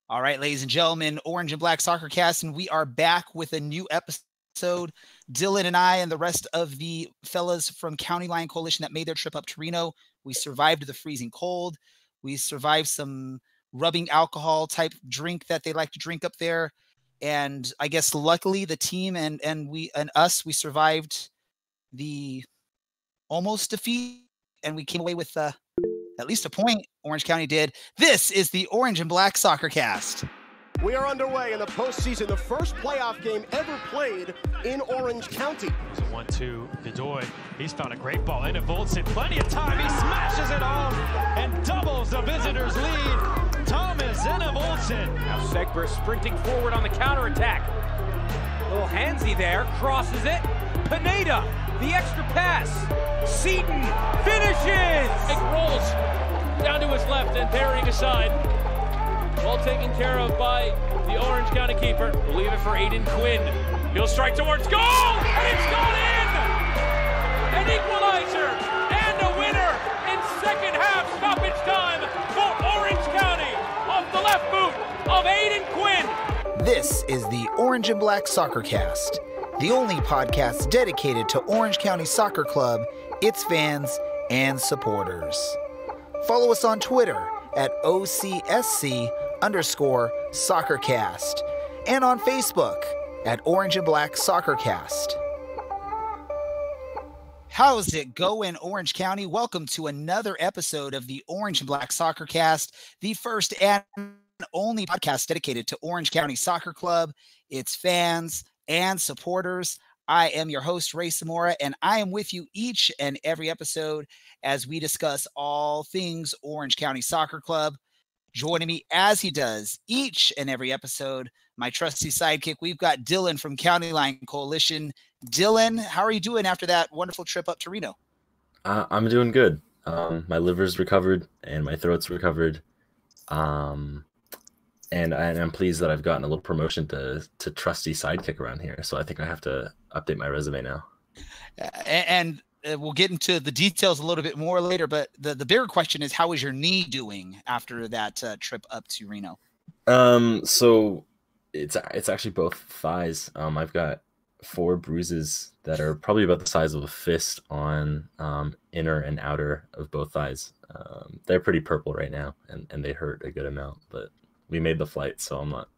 All right, ladies and gentlemen, Orange and Black SoccerCast, and we are back with a new episode. Dylan and I and the rest of the fellas from County Line Coalition that made their trip up to Reno, we survived the freezing cold. We survived some rubbing alcohol type drink that they like to drink up there. And I guess luckily the team and we survived the almost defeat, and we came away with at least a point. Orange County did. This is the Orange and Black SoccerCast. We are underway in the postseason, the first playoff game ever played in Orange County. It's a 1-2, Godoy. He's found a great ball into Voltson. Plenty of time. He smashes it home and doubles the visitors' lead. Thomas into Voltson. Now Segber sprinting forward on the counterattack. Little handsy there, crosses it. Pineda, the extra pass. Seaton finishes. It rolls down to his left and parrying aside. Well taken care of by the Orange County keeper. We'll leave it for Aiden Quinn. He'll strike towards goal, and it's gone in! An equalizer and a winner in second half stoppage time for Orange County off the left boot of Aiden Quinn. This is the Orange and Black SoccerCast, the only podcast dedicated to Orange County Soccer Club, its fans, and supporters. Follow us on Twitter at OCSC_SoccerCast and on Facebook at Orange and Black SoccerCast. How's it going, Orange County? Welcome to another episode of the Orange and Black SoccerCast, the first and only podcast dedicated to Orange County Soccer Club, its fans, and supporters. I am your host, Ray Samora, and I am with you each and every episode as we discuss all things Orange County Soccer Club. Joining me as he does each and every episode, my trusty sidekick, we've got Dylan from County Line Coalition. Dylan, how are you doing after that wonderful trip up to Reno? I'm doing good. My liver's recovered and my throat's recovered. And I'm pleased that I've gotten a little promotion to trusty sidekick around here. So I think I have to update my resume now. And we'll get into the details a little bit more later. But the bigger question is, how is your knee doing after that trip up to Reno? So it's actually both thighs. I've got 4 bruises that are probably about the size of a fist on inner and outer of both thighs. They're pretty purple right now, and they hurt a good amount, but we made the flight, so I'm not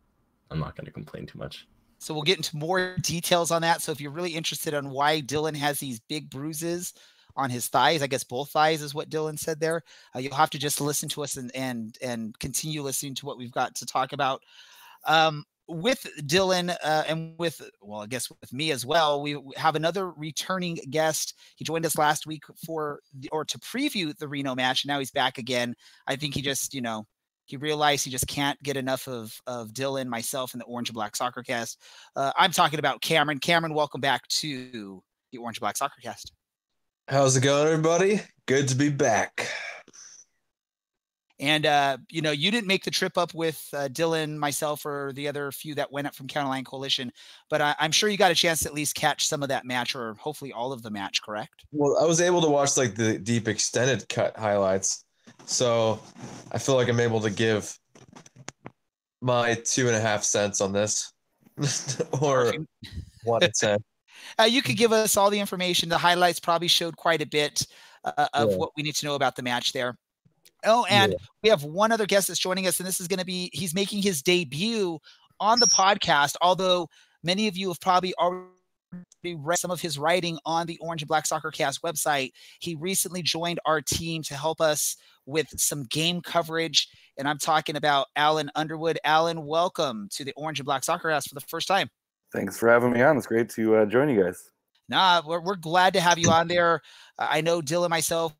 going to complain too much. So we'll get into more details on that. So if you're really interested on why Dylan has these big bruises on his thighs, I guess both thighs is what Dylan said there, you'll have to just listen to us and continue listening to what we've got to talk about. With Dylan and with me as well, we have another returning guest. He joined us last week to preview the Reno match. And now he's back again. I think he just, he realized he just can't get enough of Dylan, myself, and the Orange and Black SoccerCast. I'm talking about Cameron. Cameron, welcome back to the Orange and Black SoccerCast. How's it going, everybody? Good to be back. And, you didn't make the trip up with Dylan, myself, or the other few that went up from County Line Coalition, but I'm sure you got a chance to at least catch some of that match, or hopefully all of the match, correct? Well, I was able to watch the deep extended cut highlights. So I feel like I'm able to give my 2.5 cents on this or 1 cent. You could give us all the information. The highlights probably showed quite a bit of what we need to know about the match there. Oh, and we have one other guest that's joining us, and this is going to be, he's making his debut on the podcast, although many of you have probably already read some of his writing on the Orange and Black SoccerCast website. He recently joined our team to help us with some game coverage, and I'm talking about Alan Underwood. Alan, welcome to the Orange and Black SoccerCast for the first time. Thanks for having me on. It's great to join you guys. Nah, we're glad to have you on there. I know Dylan, myself,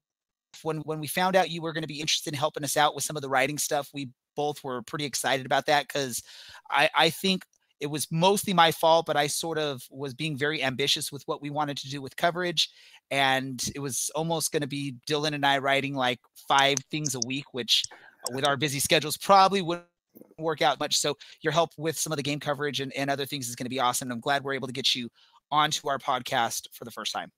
when we found out you were going to be interested in helping us out with some of the writing stuff, we both were pretty excited about that, because I think it was mostly my fault, but I sort of was being very ambitious with what we wanted to do with coverage. And it was almost going to be Dylan and I writing like 5 things a week, which with our busy schedules probably wouldn't work out much. So your help with some of the game coverage and other things is going to be awesome. I'm glad we're able to get you onto our podcast for the first time.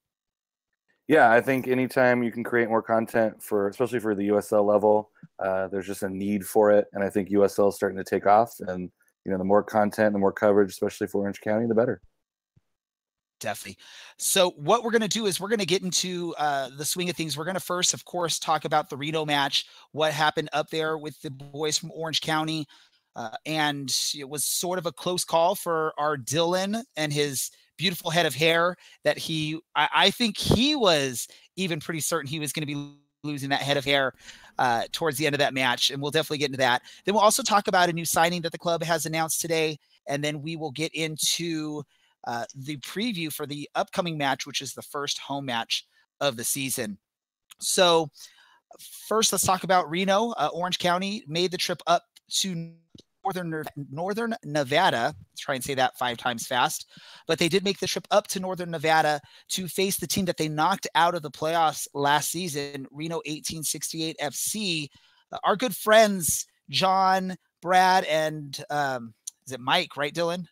Yeah, I think anytime you can create more content especially for the USL level, there's just a need for it, and I think USL is starting to take off. And the more content, the more coverage, especially for Orange County, the better. Definitely. So what we're going to do is we're going to get into the swing of things. We're going to first, of course, talk about the Reno match, what happened up there with the boys from Orange County. And it was sort of a close call for our Dylan and his beautiful head of hair that I think he was even pretty certain he was going to be losing that head of hair towards the end of that match. And we'll definitely get into that. Then we'll also talk about a new signing that the club has announced today. And then we will get into the preview for the upcoming match, which is the first home match of the season. So first, let's talk about Reno. Orange County made the trip up to Northern Nevada. Let's try and say that 5 times fast. But they did make the trip up to Northern Nevada to face the team that they knocked out of the playoffs last season, Reno 1868 FC. Our good friends, John, Brad, and is it Mike, right, Dylan?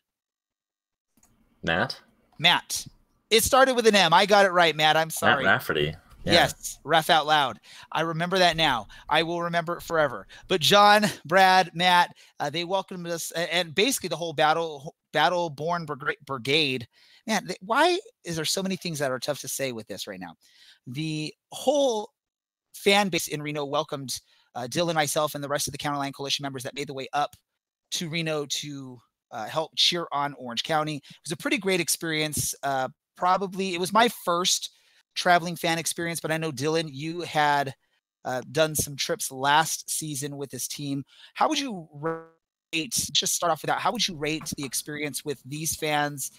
Matt. It started with an M. I got it right, Matt. I'm sorry. Matt Rafferty. Yeah. Yes, Ref out loud. I remember that now. I will remember it forever. But John, Brad, Matt, they welcomed us, and basically the whole Battle-Born Brigade. Man, why is there so many things that are tough to say with this right now? The whole fan base in Reno welcomed Dylan, myself, and the rest of the Counterline Coalition members that made the way up to Reno to help cheer on Orange County. It was a pretty great experience. Probably it was my first traveling fan experience, but I know Dylan, you had done some trips last season with this team. How would you rate, just start off with that, how would you rate the experience with these fans,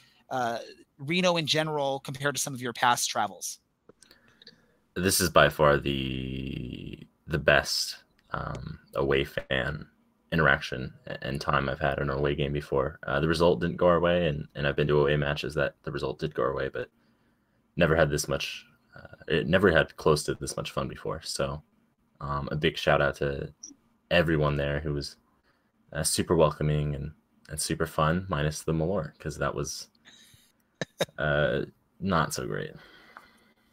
Reno in general, compared to some of your past travels? This is by far the best away fan interaction and time I've had in an away game before. The result didn't go our way, and I've been to away matches that the result did go our way, but never had this much. It never had close to this much fun before. So a big shout out to everyone there who was super welcoming and super fun, minus the Malort, because that was not so great.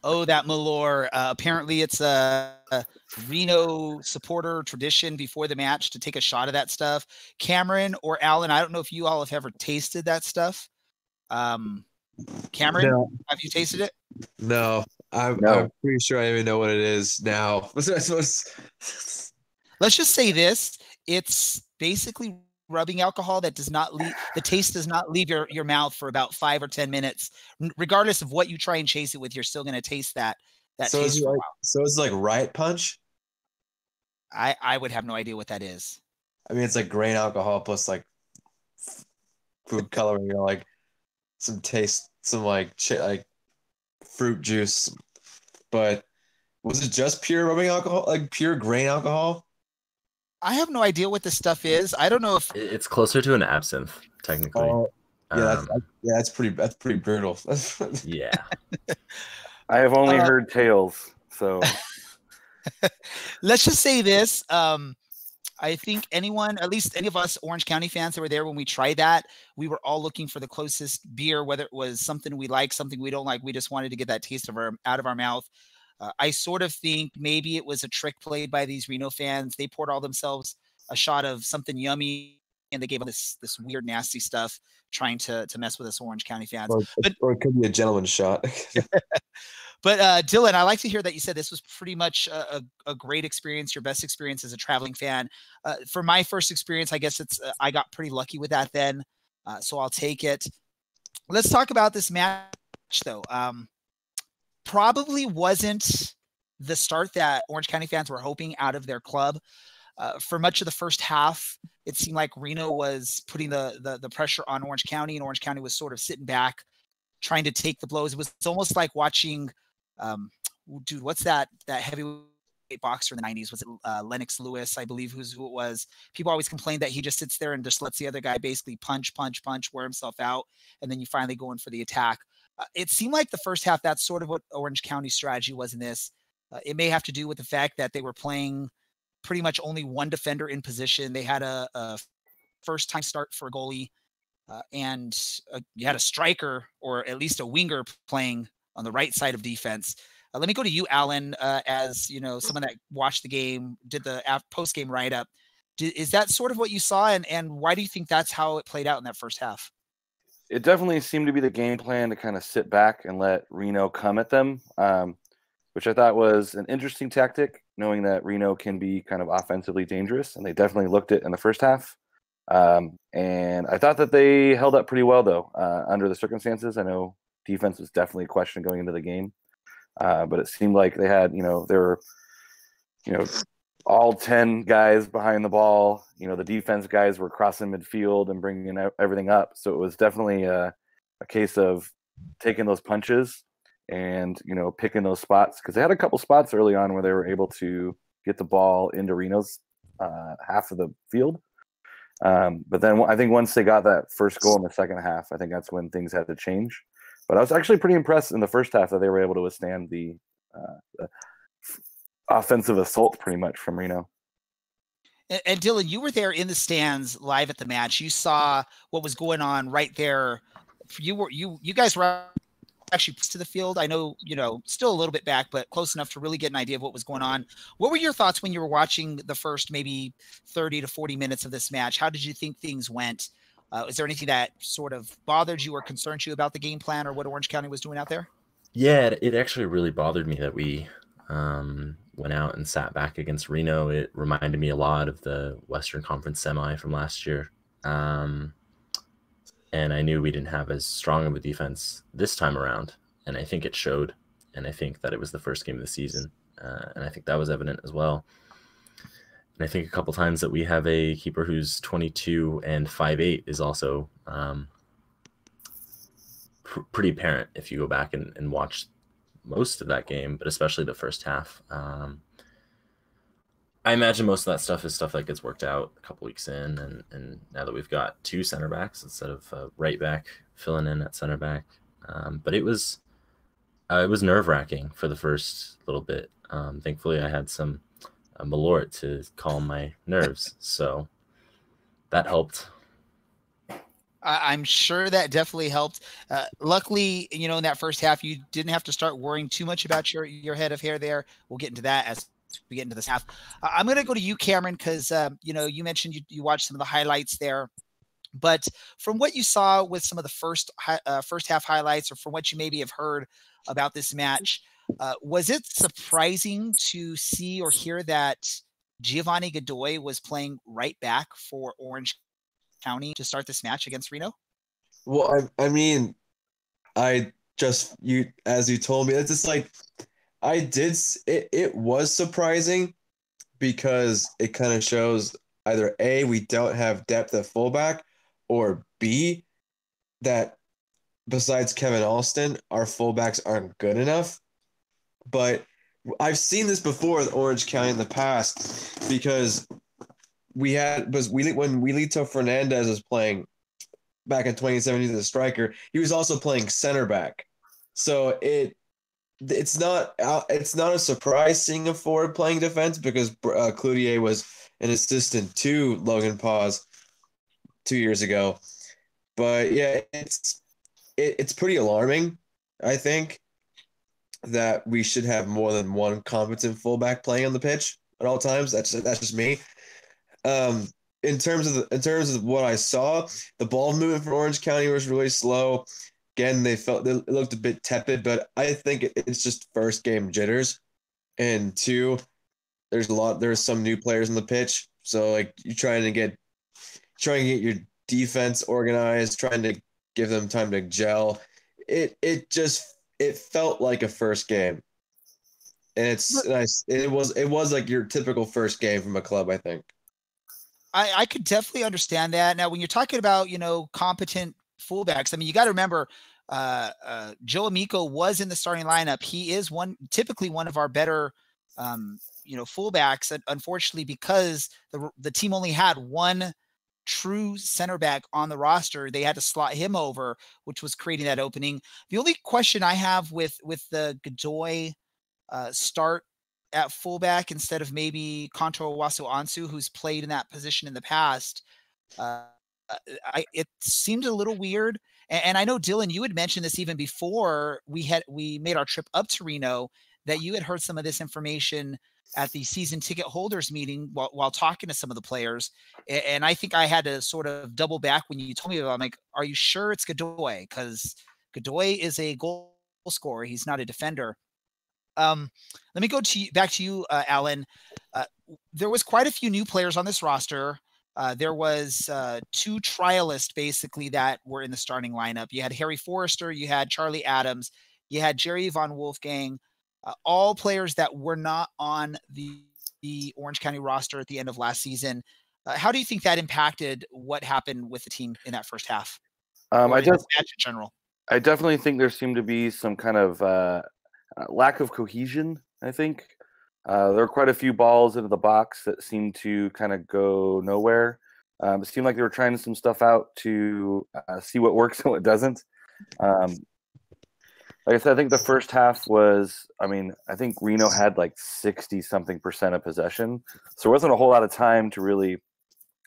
Oh, that Malort. Apparently it's a Reno supporter tradition before the match to take a shot of that stuff. Cameron or Alan, I don't know if you all have ever tasted that stuff. Cameron, No. Have you tasted it? No, I'm pretty sure I even know what it is now. Let's just say this. It's basically rubbing alcohol that does not leave, the taste does not leave your mouth for about 5 or 10 minutes. Regardless of what you try and chase it with, you're still going to taste that so taste for a while. So it's like Riot Punch? I would have no idea what that is. I mean, it's like grain alcohol plus like food coloring, like some taste, some like fruit juice. But was it just pure rubbing alcohol, like pure grain alcohol? I have no idea what this stuff is. I don't know if it's closer to an absinthe, technically. That's pretty brutal. Yeah. I have only heard tales, so let's just say this. I think at least any of us Orange County fans that were there when we tried that, we were all looking for the closest beer, whether it was something we like, something we don't like. We just wanted to get that taste out of our mouth. I sort of think maybe it was a trick played by these Reno fans. They poured all themselves a shot of something yummy, and they gave us this weird, nasty stuff, trying to mess with us Orange County fans. Or it could be a gentleman's shot. But Dylan, I like to hear that you said this was pretty much a great experience, your best experience as a traveling fan. For my first experience, I guess I got pretty lucky with that then, so I'll take it. Let's talk about this match, though. Probably wasn't the start that Orange County fans were hoping out of their club. For much of the first half, it seemed like Reno was putting the pressure on Orange County, and Orange County was sort of sitting back, trying to take the blows. It was almost like watching, dude, what's that heavyweight boxer in the 90s? Was it Lennox Lewis, I believe, who it was? People always complained that he just sits there and just lets the other guy basically punch, wear himself out, and then you finally go in for the attack. It seemed like the first half, that's sort of what Orange County's strategy was in this. It may have to do with the fact that they were playing pretty much only one defender in position. They had a first-time start for a goalie, and you had a striker or at least a winger playing on the right side of defense. Let me go to you, Alan, as someone that watched the game, did the post-game write-up. Is that sort of what you saw, and why do you think that's how it played out in that first half? It definitely seemed to be the game plan to kind of sit back and let Reno come at them, which I thought was an interesting tactic, knowing that Reno can be kind of offensively dangerous, and they definitely looked it in the first half. And I thought that they held up pretty well, though, under the circumstances. I know defense was definitely a question going into the game, but it seemed like they had, there were, all 10 guys behind the ball. The defense guys were crossing midfield and bringing everything up. So it was definitely a case of taking those punches and, picking those spots, because they had a couple spots early on where they were able to get the ball into Reno's half of the field. But then I think once they got that first goal in the second half, I think that's when things had to change. But I was actually pretty impressed in the first half that they were able to withstand the offensive assault pretty much from Reno. And Dylan, you were there in the stands live at the match. You saw what was going on right there. You guys were actually to the field. I know, still a little bit back, but close enough to really get an idea of what was going on. What were your thoughts when you were watching the first maybe 30 to 40 minutes of this match? How did you think things went? Is there anything that sort of bothered you or concerned you about the game plan or what Orange County was doing out there? Yeah, it actually really bothered me that we went out and sat back against Reno. It reminded me a lot of the Western Conference semi from last year. And I knew we didn't have as strong of a defense this time around. And I think it showed. And I think that it was the first game of the season. And I think that was evident as well. And I think a couple times that we have a keeper who's 22 and 5'8" is also pretty apparent if you go back and watch most of that game, but especially the first half. I imagine most of that stuff is stuff that gets worked out a couple weeks in, and now that we've got two center backs instead of right back filling in at center back. But it was nerve-wracking for the first little bit. Thankfully, I had some Malort to calm my nerves, so that helped. I'm sure that definitely helped. Luckily, in that first half, you didn't have to start worrying too much about your head of hair there. We'll get into that as we get into this half. I'm going to go to you, Cameron, because, you mentioned you watched some of the highlights there. But from what you saw with some of the first half highlights, or from what you maybe have heard about this match, was it surprising to see or hear that Giovanni Godoy was playing right back for Orange County to start this match against Reno? Well, I mean, as you told me, it's just like it was surprising because it kind of shows either A, we don't have depth at fullback, or B, that besides Kevin Alston, our fullbacks aren't good enough. But I've seen this before with Orange County in the past, because when Wilito Fernandez was playing back in 2017 as a striker, he was also playing center back. So it's not a surprise seeing a forward playing defense, because Cloutier was an assistant to Logan Paws 2 years ago. But yeah, it's pretty alarming, I think, that we should have more than one competent fullback playing on the pitch at all times. That's just me. In terms of what I saw, the ball movement for Orange County was really slow. Again, it looked a bit tepid, but I think it's just first game jitters. And two, there's some new players on the pitch, so like you're trying to get your defense organized, trying to give them time to gel. It felt like a first game, and it was like your typical first game from a club, I think. I could definitely understand that. Now, when you're talking about, competent fullbacks, I mean, you got to remember, Joe Amico was in the starting lineup. He is typically one of our better, fullbacks. And unfortunately, because the team only had one true center back on the roster, they had to slot him over, which was creating that opening. The only question I have with the Godoy start at fullback instead of maybe Kanto Owasso Ansu, who's played in that position in the past, it seemed a little weird. And I know, Dylan, you had mentioned this even before we made our trip up to Reno, that you had heard some of this information at the season ticket holders meeting while talking to some of the players. And I think I had to sort of double back when you told me about it. I'm like, are you sure it's Godoy? Because Godoy is a goal scorer. He's not a defender. Let me go back to you, Alan. There was quite a few new players on this roster. There was 2 trialists basically that were in the starting lineup. You had Harry Forrester, you had Charlie Adams, you had Jerry Von Wolfgang, all players that were not on the Orange County roster at the end of last season. How do you think that impacted what happened with the team in that first half? Match in general. I definitely think there seemed to be some kind of lack of cohesion, I think. There were quite a few balls into the box that seemed to kind of go nowhere. It seemed like they were trying some stuff out to see what works and what doesn't. Like I said, I think the first half was, I think Reno had like 60-something% of possession. So there wasn't a whole lot of time to really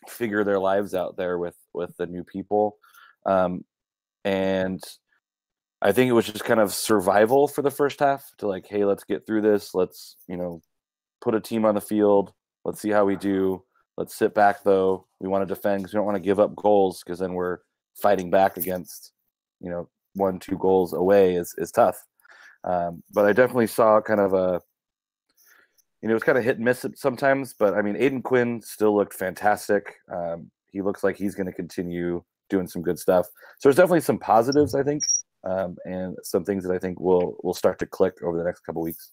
figure their lives out there with the new people. And I think it was just kind of survival for the first half to like, hey, let's get through this. Let's, put a team on the field. Let's see how we do. Let's sit back, though. We want to defend because we don't want to give up goals because then we're fighting back against, 1-2 goals away is tough. But I definitely saw kind of it was kind of hit and miss sometimes. But, Aiden Quinn still looked fantastic. He looks like he's going to continue doing some good stuff. So there's definitely some positives, I think. And some things that I think will start to click over the next couple weeks.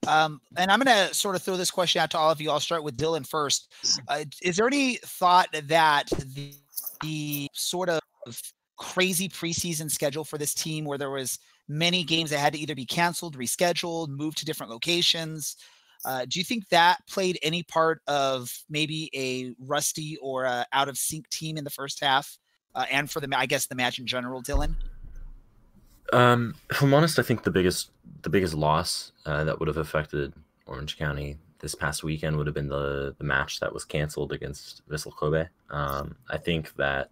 And I'm going to sort of throw this question out to all of you. I'll start with Dylan first. Is there any thought that the sort of crazy preseason schedule for this team where there was many games that had to either be canceled, rescheduled, moved to different locations, do you think that played any part of maybe a rusty or out of sync team in the first half and for the match in general, Dylan? If I'm honest, I think the biggest loss that would have affected Orange County this past weekend would have been the match that was canceled against Vissel Kobe. I think that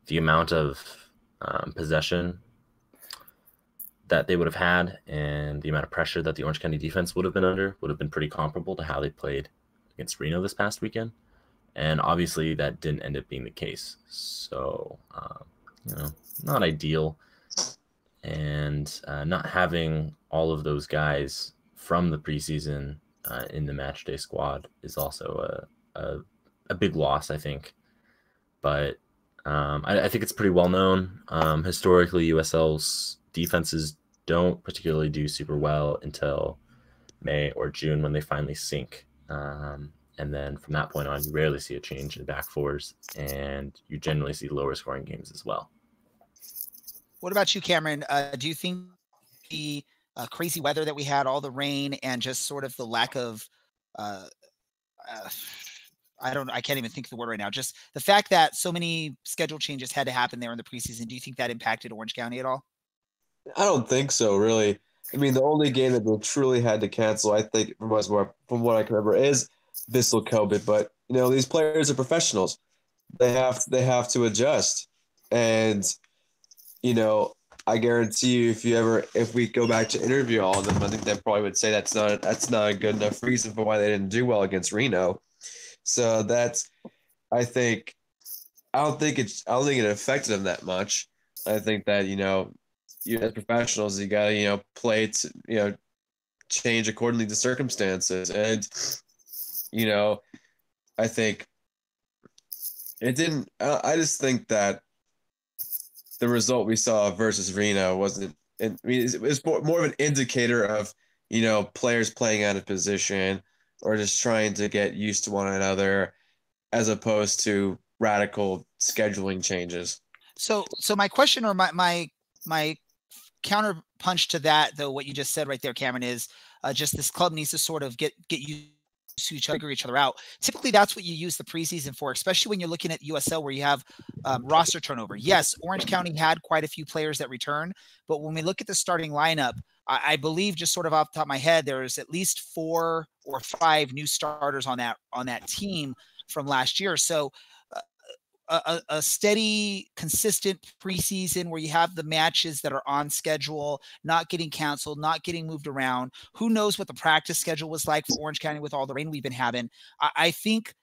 the amount of possession that they would have had and the amount of pressure that the Orange County defense would have been under would have been pretty comparable to how they played against Reno this past weekend. And obviously that didn't end up being the case. So, not ideal. And not having all of those guys from the preseason in the match day squad is also a big loss, I think. But I think it's pretty well known. Historically, USL's defenses don't particularly do super well until May or June when they finally sink. And then from that point on, you rarely see a change in back fours, and you generally see lower scoring games as well. What about you, Cameron? Do you think the crazy weather that we had, all the rain, and just sort of the lack of, I can't even think of the word right now, just the fact that so many schedule changes had to happen there in the preseason, do you think that impacted Orange County at all? I don't think so, really. The only game that they truly had to cancel, I think, from what I can remember, is Vissel Kobe. But these players are professionals; they have to adjust. And I guarantee you, if we go back to interview all of them, I think they probably would say that's not a good enough reason for why they didn't do well against Reno. So I don't think it affected them that much. I think that you as professionals, you gotta play to change accordingly to circumstances, and I think it didn't. I just think that the result we saw versus Reno wasn't. It was more of an indicator of players playing out of position or just trying to get used to one another, as opposed to radical scheduling changes. So my question, or my counter punch to that, though, what you just said right there, Cameron, is just this club needs to sort of get used to each other out. Typically, that's what you use the preseason for, especially when you're looking at USL where you have roster turnover. Yes, Orange County had quite a few players that return, but when we look at the starting lineup, I believe, just sort of off the top of my head, there's at least 4 or 5 new starters on that team from last year. So a steady, consistent preseason where you have the matches that are on schedule, not getting canceled, not getting moved around. Who knows what the practice schedule was like for Orange County with all the rain we've been having? I think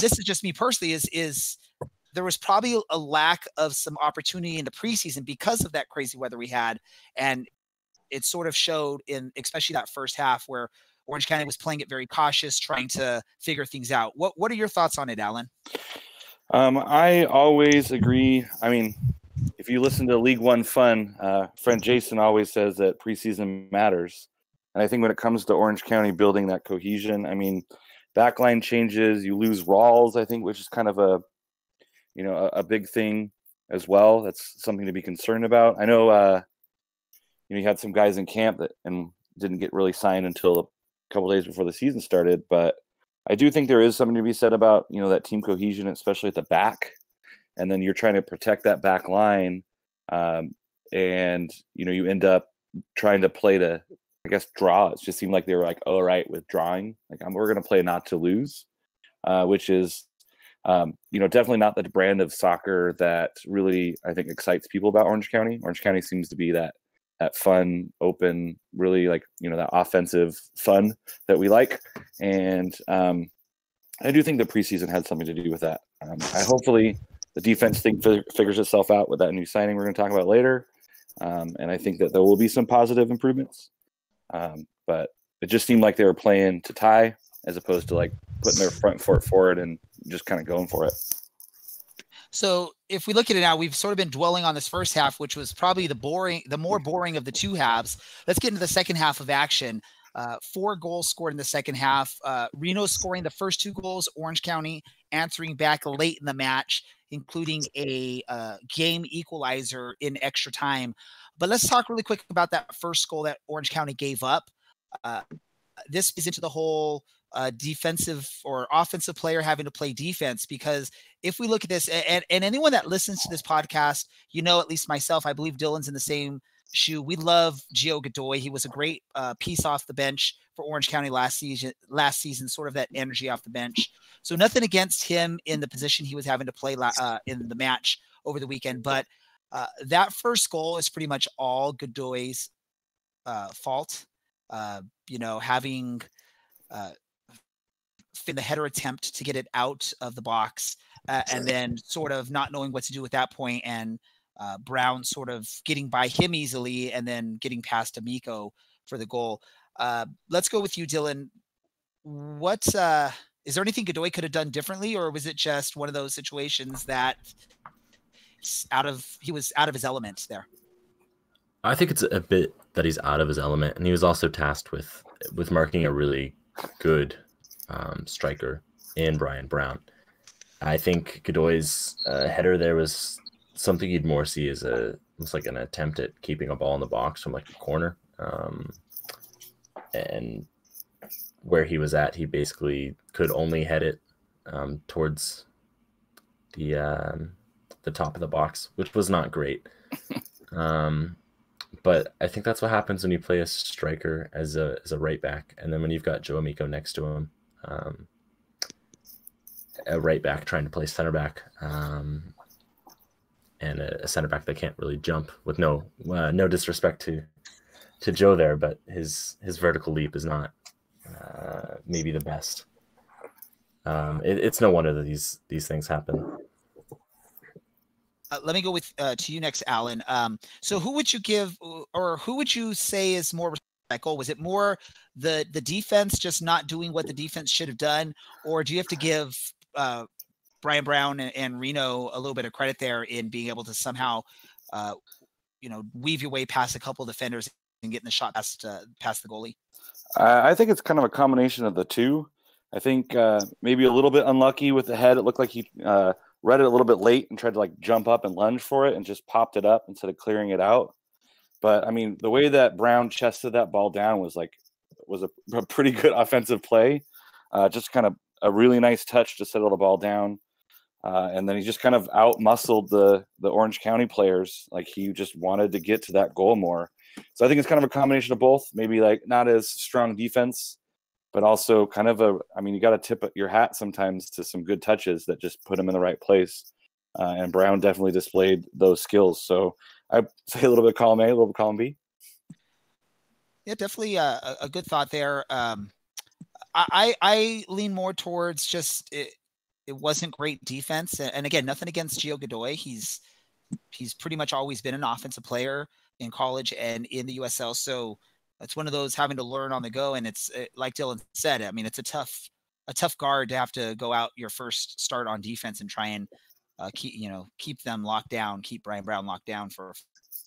this is just me personally. Is there was probably a lack of some opportunity in the preseason because of that crazy weather we had, and it sort of showed in especially that first half where Orange County was playing it very cautious, trying to figure things out. What are your thoughts on it, Alan? I always agree. I mean, if you listen to League One Fun, friend Jason always says that preseason matters. And I think when it comes to Orange County building that cohesion, I mean, backline changes, you lose Rawls, I think, which is kind of a big thing as well. That's something to be concerned about. I know, you had some guys in camp that and didn't get really signed until a couple days before the season started, but I do think there is something to be said about, that team cohesion, especially at the back. And then you're trying to protect that back line. And, you end up trying to play to, I guess, draw. It just seemed like they were like, all right, with drawing. Like, we're going to play not to lose, which is, definitely not the brand of soccer that really, I think, excites people about Orange County. Orange County seems to be that fun, open, really like, that offensive fun that we like. And I do think the preseason had something to do with that. Hopefully the defense thing figures itself out with that new signing we're going to talk about later. And I think that there will be some positive improvements. But it just seemed like they were playing to tie as opposed to like putting their front foot forward and just kind of going for it. So if we look at it now, we've sort of been dwelling on this first half, which was probably the more boring of the two halves. Let's get into the second half of action. 4 goals scored in the second half. Reno scoring the first 2 goals, Orange County answering back late in the match, including a game equalizer in extra time. But let's talk really quick about that first goal that Orange County gave up. This is into the whole defensive or offensive player having to play defense, because if we look at this, and anyone that listens to this podcast, at least myself, I believe Dylan's in the same shoe. We love Gio Godoy. He was a great piece off the bench for Orange County last season, sort of that energy off the bench. So nothing against him in the position he was having to play in the match over the weekend. But that first goal is pretty much all Godoy's fault. Having in the header attempt to get it out of the box and then sort of not knowing what to do at that point, and Brown sort of getting by him easily and then getting past Amico for the goal. Let's go with you, Dylan. What is there anything Godoy could have done differently, or was it just one of those situations that he was out of his element there? I think it's a bit that he's out of his element, and he was also tasked with marking a really good striker in Brian Brown. I think Godoy's header there was something you'd more see as almost like an attempt at keeping a ball in the box from like a corner. And where he was at, he basically could only head it towards the top of the box, which was not great. But I think that's what happens when you play a striker as a right back, and then when you've got Joe Amico next to him, a right back trying to play center back, and a center back that can't really jump. With no disrespect to Joe there, but his vertical leap is not maybe the best. It's no wonder that these things happen. Let me go with to you next, Alan. So who would you give, or who would you say is more that goal? Was it more the defense just not doing what the defense should have done, or do you have to give Brian Brown and Reno a little bit of credit there in being able to somehow, weave your way past a couple of defenders and getting the shot past the goalie? I think it's kind of a combination of the two. I think maybe a little bit unlucky with the head. It looked like he read it a little bit late and tried to like jump up and lunge for it and just popped it up instead of clearing it out. But I mean, the way that Brown chested that ball down was a pretty good offensive play. Just kind of a really nice touch to settle the ball down. And then he just kind of out-muscled the Orange County players. Like, he just wanted to get to that goal more. So I think it's kind of a combination of both. Maybe like not as strong defense, but also kind of you got to tip your hat sometimes to some good touches that just put him in the right place. and Brown definitely displayed those skills. So I'd say a little bit column A, a little bit column B. Yeah, definitely a good thought there. I lean more towards just it wasn't great defense, and again, nothing against Gio Godoy. He's pretty much always been an offensive player in college and in the USL. So it's one of those having to learn on the go. And it's like Dylan said, I mean, it's a tough guard to have to go out your first start on defense and try and keep them locked down, keep Brian Brown locked down for a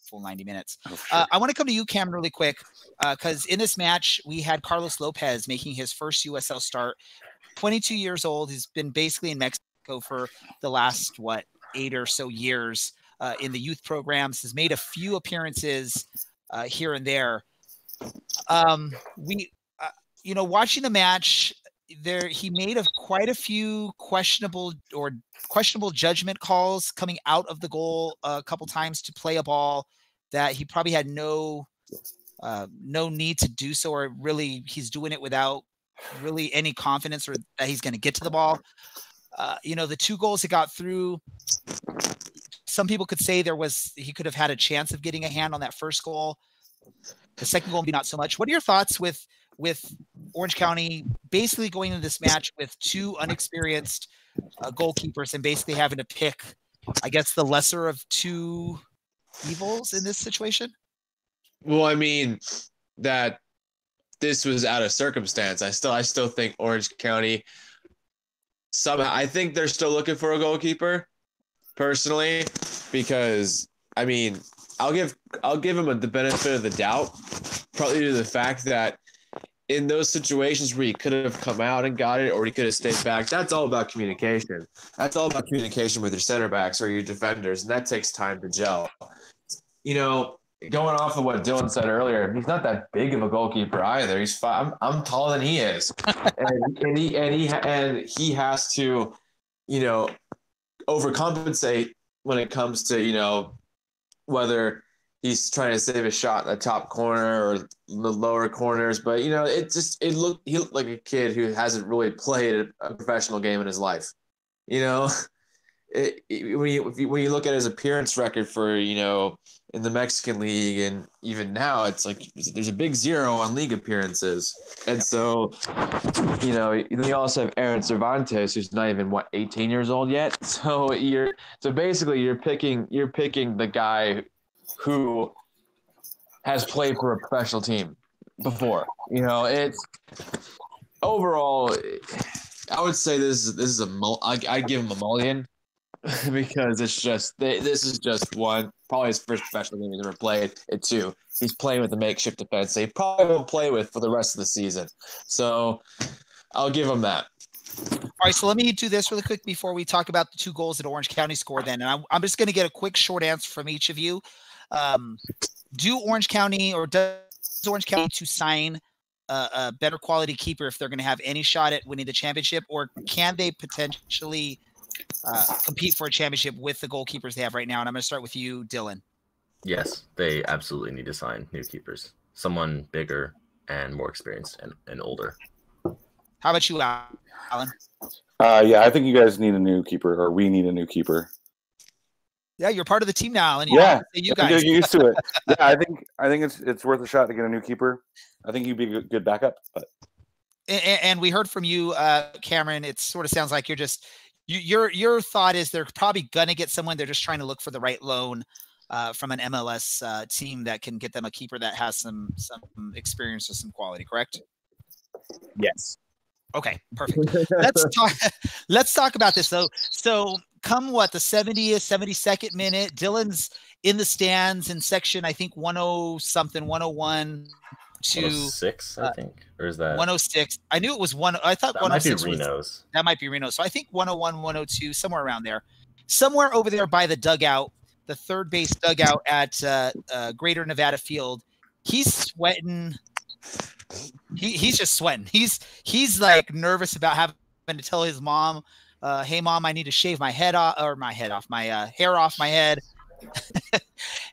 full 90 minutes. Oh, sure. I want to come to you, Cam, really quick, because in this match, we had Carlos Lopez making his first USL start, 22 years old. He's been basically in Mexico for the last, 8 or so years in the youth programs, has made a few appearances here and there. Watching the match there, he made quite a few questionable judgment calls coming out of the goal a couple times to play a ball that he probably had no need to do so, or really he's doing it without really any confidence or that he's going to get to the ball. The 2 goals he got through, some people could say he could have had a chance of getting a hand on that first goal. The second goal, maybe not so much. What are your thoughts with Orange County basically going into this match with 2 unexperienced goalkeepers and basically having to pick, I guess, the lesser of 2 evils in this situation? Well, I mean, that this was out of circumstance. I still think Orange County somehow, I think they're still looking for a goalkeeper personally, because I mean, I'll give him the benefit of the doubt, probably due to the fact that in those situations where he could have come out and got it, or he could have stayed back, that's all about communication. That's all about communication with your center backs or your defenders, and that takes time to gel. Going off of what Dylan said earlier, he's not that big of a goalkeeper either. He's I'm taller than he is, and he has to, overcompensate when it comes to, whether he's trying to save a shot in the top corner or the lower corners. But, he looked like a kid who hasn't really played a professional game in his life. When you look at his appearance record for, in the Mexican league, and even now, it's like there's a big 0 on league appearances. And so, you also have Aaron Cervantes, who's not even 18 years old yet. So basically you're picking the guy who has played for a professional team before. It's overall, I would say this is I give him a mulligan. Because this is just one, probably his first professional game he's ever played. At 2, he's playing with the makeshift defense that he probably won't play with for the rest of the season. So I'll give him that. All right, so let me do this really quick before we talk about the 2 goals that Orange County scored then. And I'm just going to get a quick short answer from each of you. Does Orange County to sign a better quality keeper if they're going to have any shot at winning the championship, or can they potentially compete for a championship with the goalkeepers they have right now? And I'm going to start with you, Dylan. Yes, they absolutely need to sign new keepers, someone bigger and more experienced and older. How about you, Alan? Yeah, I think you guys need a new keeper, or we need a new keeper. Yeah, you're part of the team now, Alan. Yeah, you guys get used to it. Yeah, I think it's worth a shot to get a new keeper. I think you'd be a good backup. But and we heard from you, Cameron. It sort of sounds like you're just. Your thought is they're probably going to get someone. They're just trying to look for the right loan from an MLS team that can get them a keeper that has some experience or some quality, correct? Yes. Okay, perfect. Let's talk about this though. So come the 70th, 72nd minute, Dylan's in the stands in section, I think 101 to 106, I think, or is that 106? I knew it was one. I thought that 106 might be Reno's. That might be Reno's. So I think 101, 102, somewhere around there, somewhere over there by the dugout, the third base dugout at Greater Nevada Field. He's sweating. He's just sweating. He's like nervous about having to tell his mom, "Hey, mom, I need to shave my hair off my head."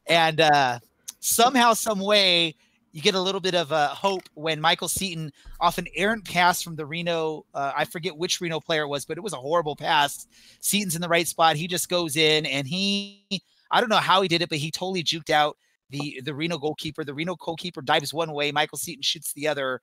And somehow, some way, you get a little bit of hope when Michael Seaton off an errant pass from the Reno, I forget which Reno player it was, but it was a horrible pass. Seaton's in the right spot. He just goes in, and I don't know how he did it, but he totally juked out the Reno goalkeeper. The Reno goalkeeper dives one way, Michael Seaton shoots the other.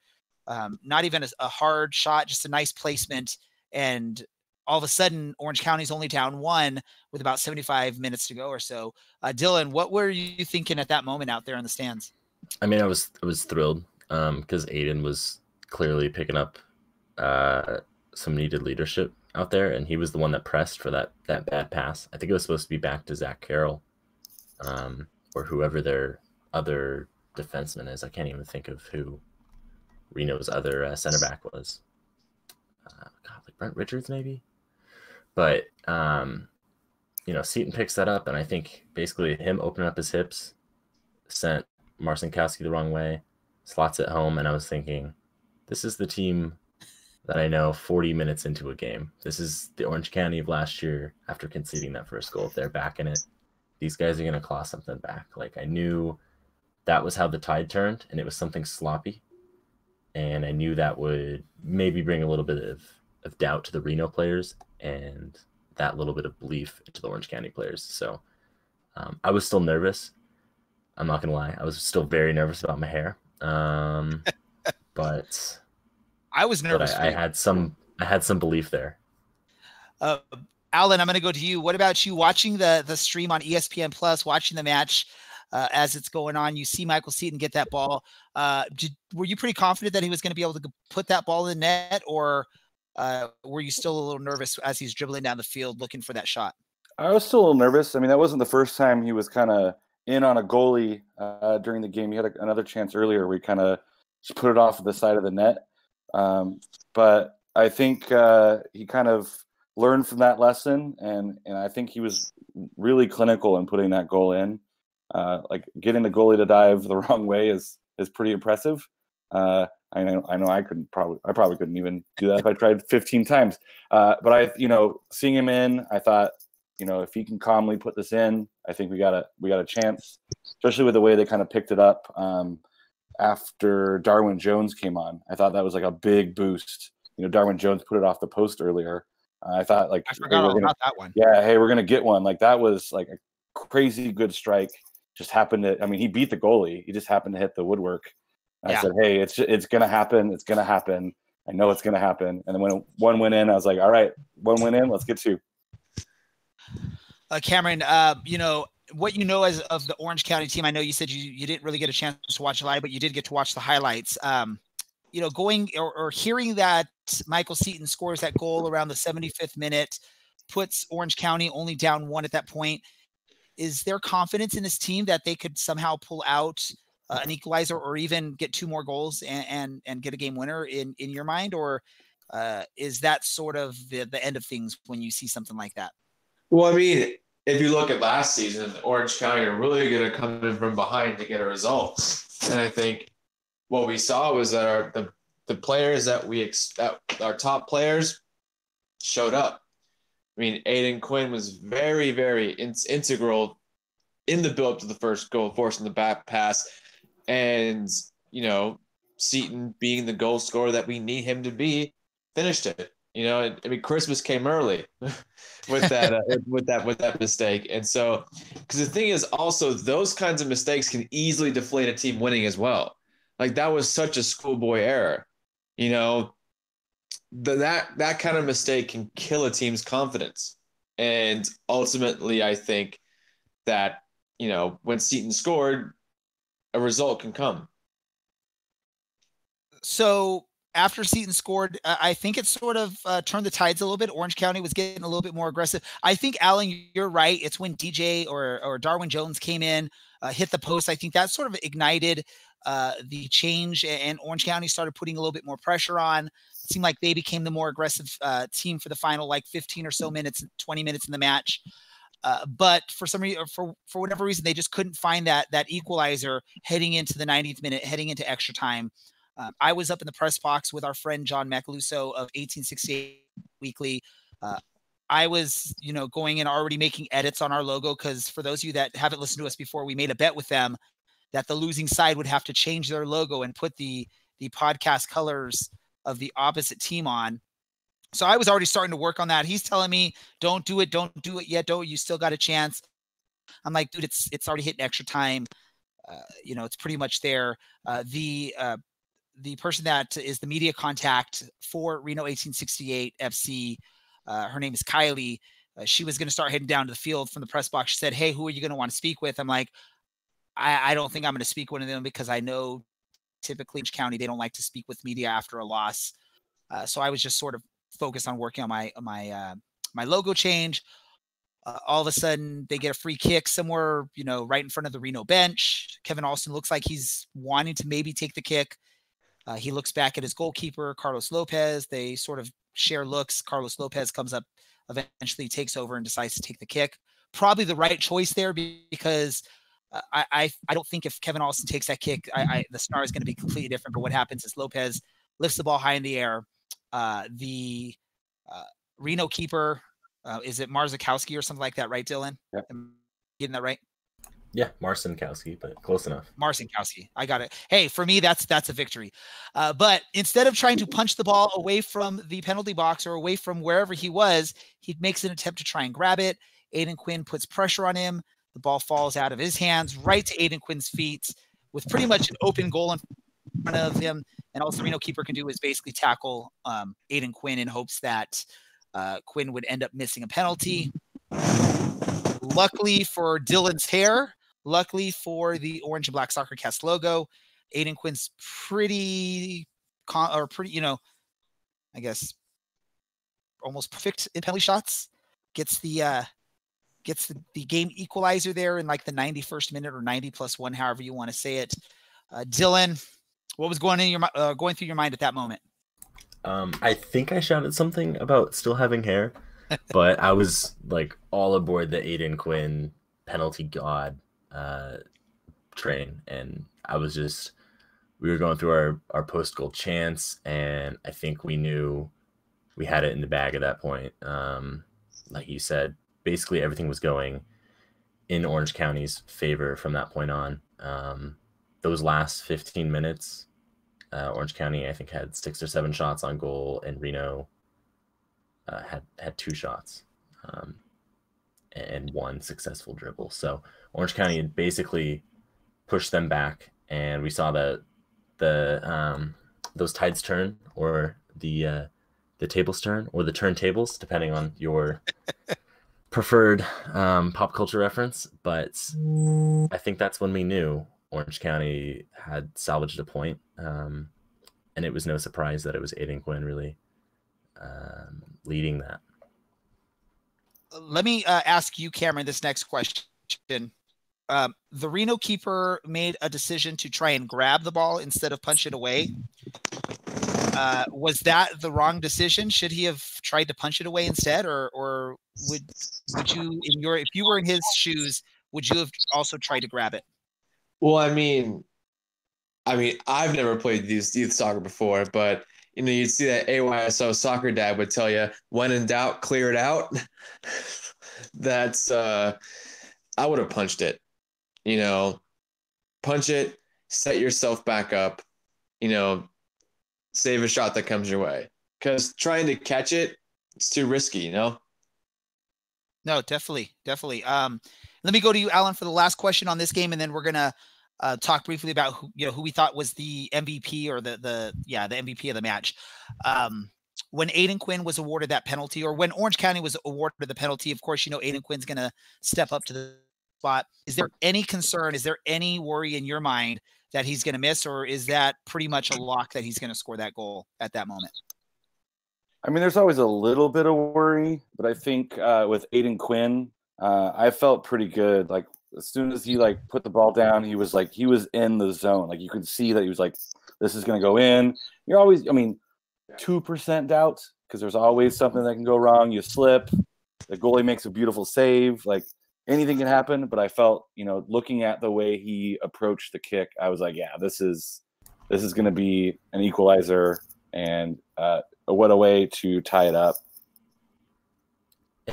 Not even a hard shot, just a nice placement. And all of a sudden, Orange County's only down 1 with about 75 minutes to go or so. Dylan, what were you thinking at that moment out there in the stands? I mean, I was thrilled because Aiden was clearly picking up some needed leadership out there, and he was the one that pressed for that bad pass. I think it was supposed to be back to Zach Carroll or whoever their other defenseman is. I can't even think of who Reno's other center back was. Like Brent Richards maybe? But, Seaton picks that up, and I think basically him opening up his hips sent Marcinkowski the wrong way, slots it home, and I was thinking, this is the team that I know 40 minutes into a game. This is the Orange County of last year after conceding that first goal. If they're back in it, these guys are going to claw something back. Like, I knew that was how the tide turned, and it was something sloppy. And I knew that would maybe bring a little bit of doubt to the Reno players and that little bit of belief to the Orange County players. So I was still nervous. I'm not going to lie. I was still very nervous about my hair. But I was nervous. I had some belief there. Alan, I'm going to go to you. What about you watching the stream on ESPN Plus, watching the match as it's going on? You see Michael Seaton get that ball. Were you pretty confident that he was going to be able to put that ball in the net, or were you still a little nervous as he's dribbling down the field looking for that shot? I was still a little nervous. I mean, that wasn't the first time he was kind of in on a goalie during the game. He had another chance earlier where he kind of just put it off the side of the net. But I think he kind of learned from that lesson, and I think he was really clinical in putting that goal in. Like getting the goalie to dive the wrong way is pretty impressive. I know I probably couldn't even do that if I tried 15 times. But seeing him in, I thought, if he can calmly put this in, I think we got a chance, especially with the way they kind of picked it up after Darwin Jones came on. I thought that was like a big boost. Darwin Jones put it off the post earlier. I thought I forgot all about that one. Yeah, hey, we're gonna get one. Like that was like a crazy good strike. Just happened to. I mean, he beat the goalie. He just happened to hit the woodwork. I said, hey, it's gonna happen. It's gonna happen. I know it's gonna happen. And then when one went in, I was like, all right, one went in. Let's get two. Cameron, what as of the Orange County team. I know you said you didn't really get a chance to watch live, but you did get to watch the highlights. Going or hearing that Michael Seaton scores that goal around the 75th minute, puts Orange County only down 1 at that point. Is there confidence in this team that they could somehow pull out an equalizer or even get 2 more goals and get a game winner in your mind? Or is that sort of the end of things when you see something like that? Well, I mean, if you look at last season, Orange County are really going to come in from behind to get a result. And I think what we saw was that the players that our top players showed up. I mean, Aiden Quinn was very, very integral in the build-up to the first goal, forcing the back pass. And, Seaton being the goal scorer that we need him to be, finished it. Christmas came early with that with that mistake. And so, because the thing is also those kinds of mistakes can easily deflate a team winning as well. Like that was such a schoolboy error, that kind of mistake can kill a team's confidence. And ultimately, I think that, when Seaton scored, a result can come. So after Seaton scored, I think it sort of turned the tides a little bit. Orange County was getting a little bit more aggressive. I think, Alan, you're right. It's when DJ or Darwin Jones came in, hit the post. I think that sort of ignited the change, and Orange County started putting a little bit more pressure on. It seemed like they became the more aggressive team for the final 15 or so minutes, 20 minutes in the match. But for some reason, for whatever reason, they just couldn't find that equalizer heading into the 90th minute, heading into extra time. I was up in the press box with our friend John Macaluso of 1868 Weekly. I was, going and already making edits on our logo because for those of you that haven't listened to us before, we made a bet with them that the losing side would have to change their logo and put the podcast colors of the opposite team on. So I was already starting to work on that. He's telling me, don't do it yet. You still got a chance. I'm like, dude, it's already hitting extra time. It's pretty much there. The person that is the media contact for Reno 1868 FC, her name is Kylie. She was going to start heading down to the field from the press box. She said, hey, who are you going to want to speak with? I'm like, I don't think I'm going to speak with one of them, because I know typically in Orange County, they don't like to speak with media after a loss. So I was just sort of focused on working on my logo change. All of a sudden they get a free kick somewhere, right in front of the Reno bench. Kevin Alston looks like he's wanting to maybe take the kick. He looks back at his goalkeeper, Carlos Lopez. They sort of share looks. Carlos Lopez comes up, eventually takes over and decides to take the kick. Probably the right choice there, because I don't think if Kevin Alston takes that kick, the scenario is going to be completely different. But what happens is Lopez lifts the ball high in the air. The Reno keeper, is it Marzakowski or something like that, right, Dylan? Yep. Am I getting that right? Yeah, Marcinkowski, but close enough. Marcinkowski, I got it. Hey, for me, that's a victory. But instead of trying to punch the ball away from the penalty box or away from wherever he was, he makes an attempt to try and grab it. Aiden Quinn puts pressure on him. The ball falls out of his hands right to Aiden Quinn's feet with pretty much an open goal in front of him. And all the Reno keeper can do is basically tackle Aiden Quinn in hopes that Quinn would end up missing a penalty. Luckily for Dylan's hair, luckily for the orange and black SoccerCast logo, Aiden Quinn's pretty, I guess, almost perfect in penalty shots. Gets the game equalizer there in like the 91st minute or 90+1, however you want to say it. Dylan, what was going through your mind at that moment? I think I shouted something about still having hair, but I was like all aboard the Aiden Quinn penalty god train, and we were going through our post goal chants, and I think we knew we had it in the bag at that point. Like you said, basically everything was going in Orange County's favor from that point on. Those last 15 minutes, Orange County, I think, had 6 or 7 shots on goal, and Reno had 2 shots and 1 successful dribble. So Orange County had basically pushed them back, and we saw that those tides turn, or the tables turn, or the turntables, depending on your preferred pop culture reference. But I think that's when we knew Orange County had salvaged a point, and it was no surprise that it was Aiden Quinn really leading that. Let me ask you, Cameron, this next question. The Reno keeper made a decision to try and grab the ball instead of punch it away. Was that the wrong decision? Should he have tried to punch it away instead, or would you, if you were in his shoes, would you have also tried to grab it? Well, I mean, I've never played youth soccer before, but you'd see that AYSO soccer dad would tell you, when in doubt, clear it out. That's I would have punched it. Punch it, set yourself back up, save a shot that comes your way. Because trying to catch it, it's too risky, No, definitely. Let me go to you, Alan, for the last question on this game, and then we're gonna talk briefly about who we thought was the MVP, or the MVP of the match. When Aiden Quinn was awarded that penalty, or when Orange County was awarded the penalty, of course, Aiden Quinn's gonna step up to the spot. Is there any concern? Is there any worry in your mind that he's gonna miss, or is that pretty much a lock that he's gonna score that goal at that moment? I mean, there's always a little bit of worry, but I think with Aiden Quinn, I felt pretty good. Like, as soon as he put the ball down, he was in the zone. Like, you could see that he was like, this is going to go in. You're always, 2% doubt, because there's always something that can go wrong. You slip, the goalie makes a beautiful save. Like, anything can happen. But I felt, looking at the way he approached the kick, I was like, yeah, this is going to be an equalizer, and what a way to tie it up.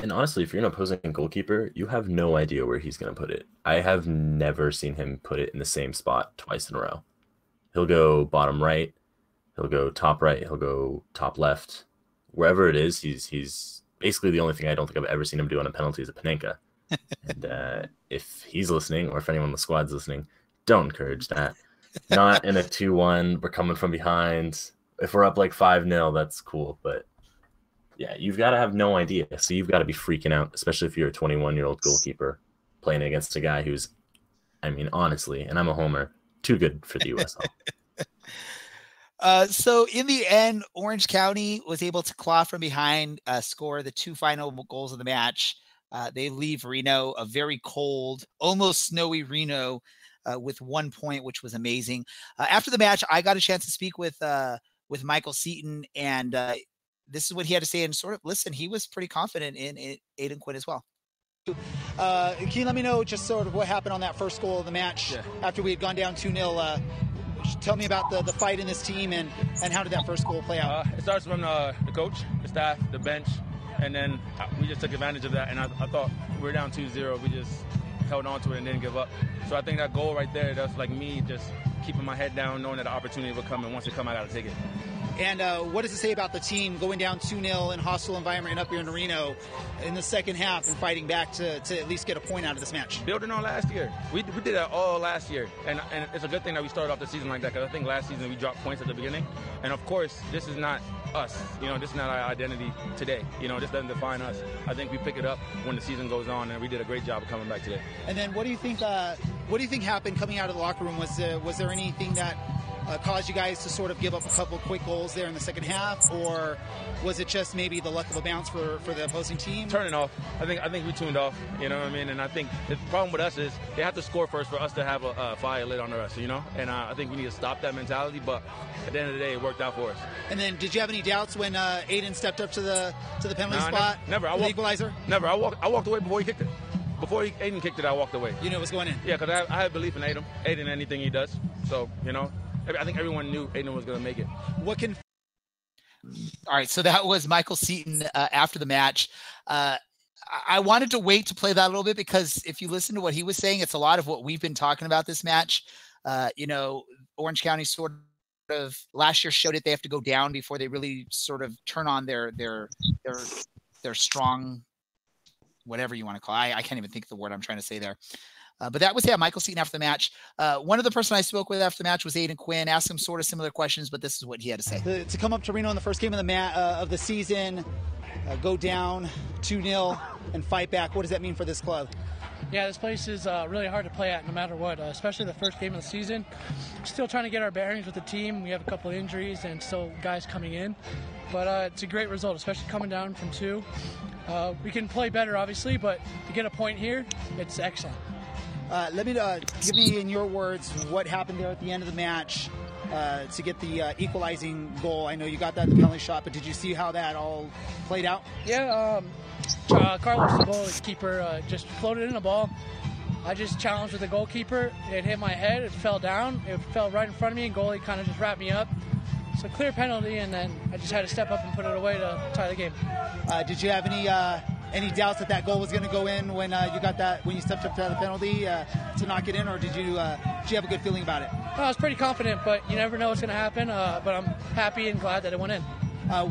And honestly, if you're an opposing goalkeeper, you have no idea where he's going to put it. I have never seen him put it in the same spot twice in a row. He'll go bottom right, he'll go top right, he'll go top left. Wherever it is, he's basically the only thing I don't think I've ever seen him do on a penalty is a Panenka. And if he's listening, or if anyone on the squad's listening, don't encourage that. Not in a 2-1, we're coming from behind. If we're up like 5-0, that's cool, but yeah, you've got to have no idea. So you've got to be freaking out, especially if you're a 21-year-old goalkeeper playing against a guy who's, I mean, honestly, and I'm a homer, too good for the USL. So in the end, Orange County was able to claw from behind, score the 2 final goals of the match. They leave Reno, a very cold, almost snowy Reno, with 1 point, which was amazing. After the match, I got a chance to speak with Michael Seaton, and this is what he had to say. And sort of, listen, he was pretty confident in Aiden Quinn as well. Can you let me know just sort of what happened on that first goal of the match after we had gone down 2-0? Tell me about the fight in this team and how did that first goal play out? It starts from the coach, the staff, the bench, and then we just took advantage of that. And I thought we were down 2-0. We just held on to it and didn't give up. So I think that goal right there, that's like me just keeping my head down, knowing that the opportunity will come, and once it comes, I got to take it. And what does it say about the team going down 2-0 in a hostile environment and up here in Reno in the second half and fighting back to at least get a point out of this match? Building on last year. We did that all last year. And it's a good thing that we started off the season like that, because I think last season we dropped points at the beginning. And, of course, this is not us. This is not our identity today. This doesn't define us. I think we pick it up when the season goes on, and we did a great job of coming back today. And then what do you think happened coming out of the locker room? Was there anything that caused you guys to sort of give up a couple quick goals there in the second half, or was it just maybe the luck of a bounce for the opposing team? Turning off. I think we tuned off, you know what I mean? And I think the problem with us is they have to score first for us to have a fire lit under us, And I think we need to stop that mentality, but at the end of the day, it worked out for us. And then did you have any doubts when Aiden stepped up to the penalty spot? Never. The equalizer? Never. I walked away before he kicked it. Before Aiden kicked it, I walked away. You knew it was going in? Yeah, because I have belief in Aiden, anything he does. So, I think everyone knew Aiden was going to make it. All right, so that was Michael Seaton after the match. I wanted to wait to play that a little bit because if you listen to what he was saying, it's a lot of what we've been talking about this match. Orange County sort of last year showed it they have to go down before they really sort of turn on their strong, whatever you want to call it. I can't even think of the word I'm trying to say there. But that was Michael Seaton after the match. One of the person I spoke with after the match was Aiden Quinn. Asked him sort of similar questions, but this is what he had to say. To come up to Reno in the first game of the season, go down 2-0 and fight back. What does that mean for this club? Yeah, this place is really hard to play at no matter what, especially the first game of the season. Still trying to get our bearings with the team. We have a couple of injuries and still guys coming in. But it's a great result, especially coming down from 2. We can play better, obviously, but to get a point here, it's excellent. Let me give me in your words what happened there at the end of the match to get the equalizing goal. I know you got that in the penalty shot, but did you see how that all played out? Yeah, Carlos, the goalkeeper, just floated in a ball. I just challenged with the goalkeeper. It hit my head. It fell down. It fell right in front of me, and goalie kind of just wrapped me up. So clear penalty, and then I just had to step up and put it away to tie the game. Did you have any doubts that goal was going to go in when you stepped up to the penalty to knock it in, or did you have a good feeling about it? Well, I was pretty confident, but you never know what's going to happen. But I'm happy and glad that it went in.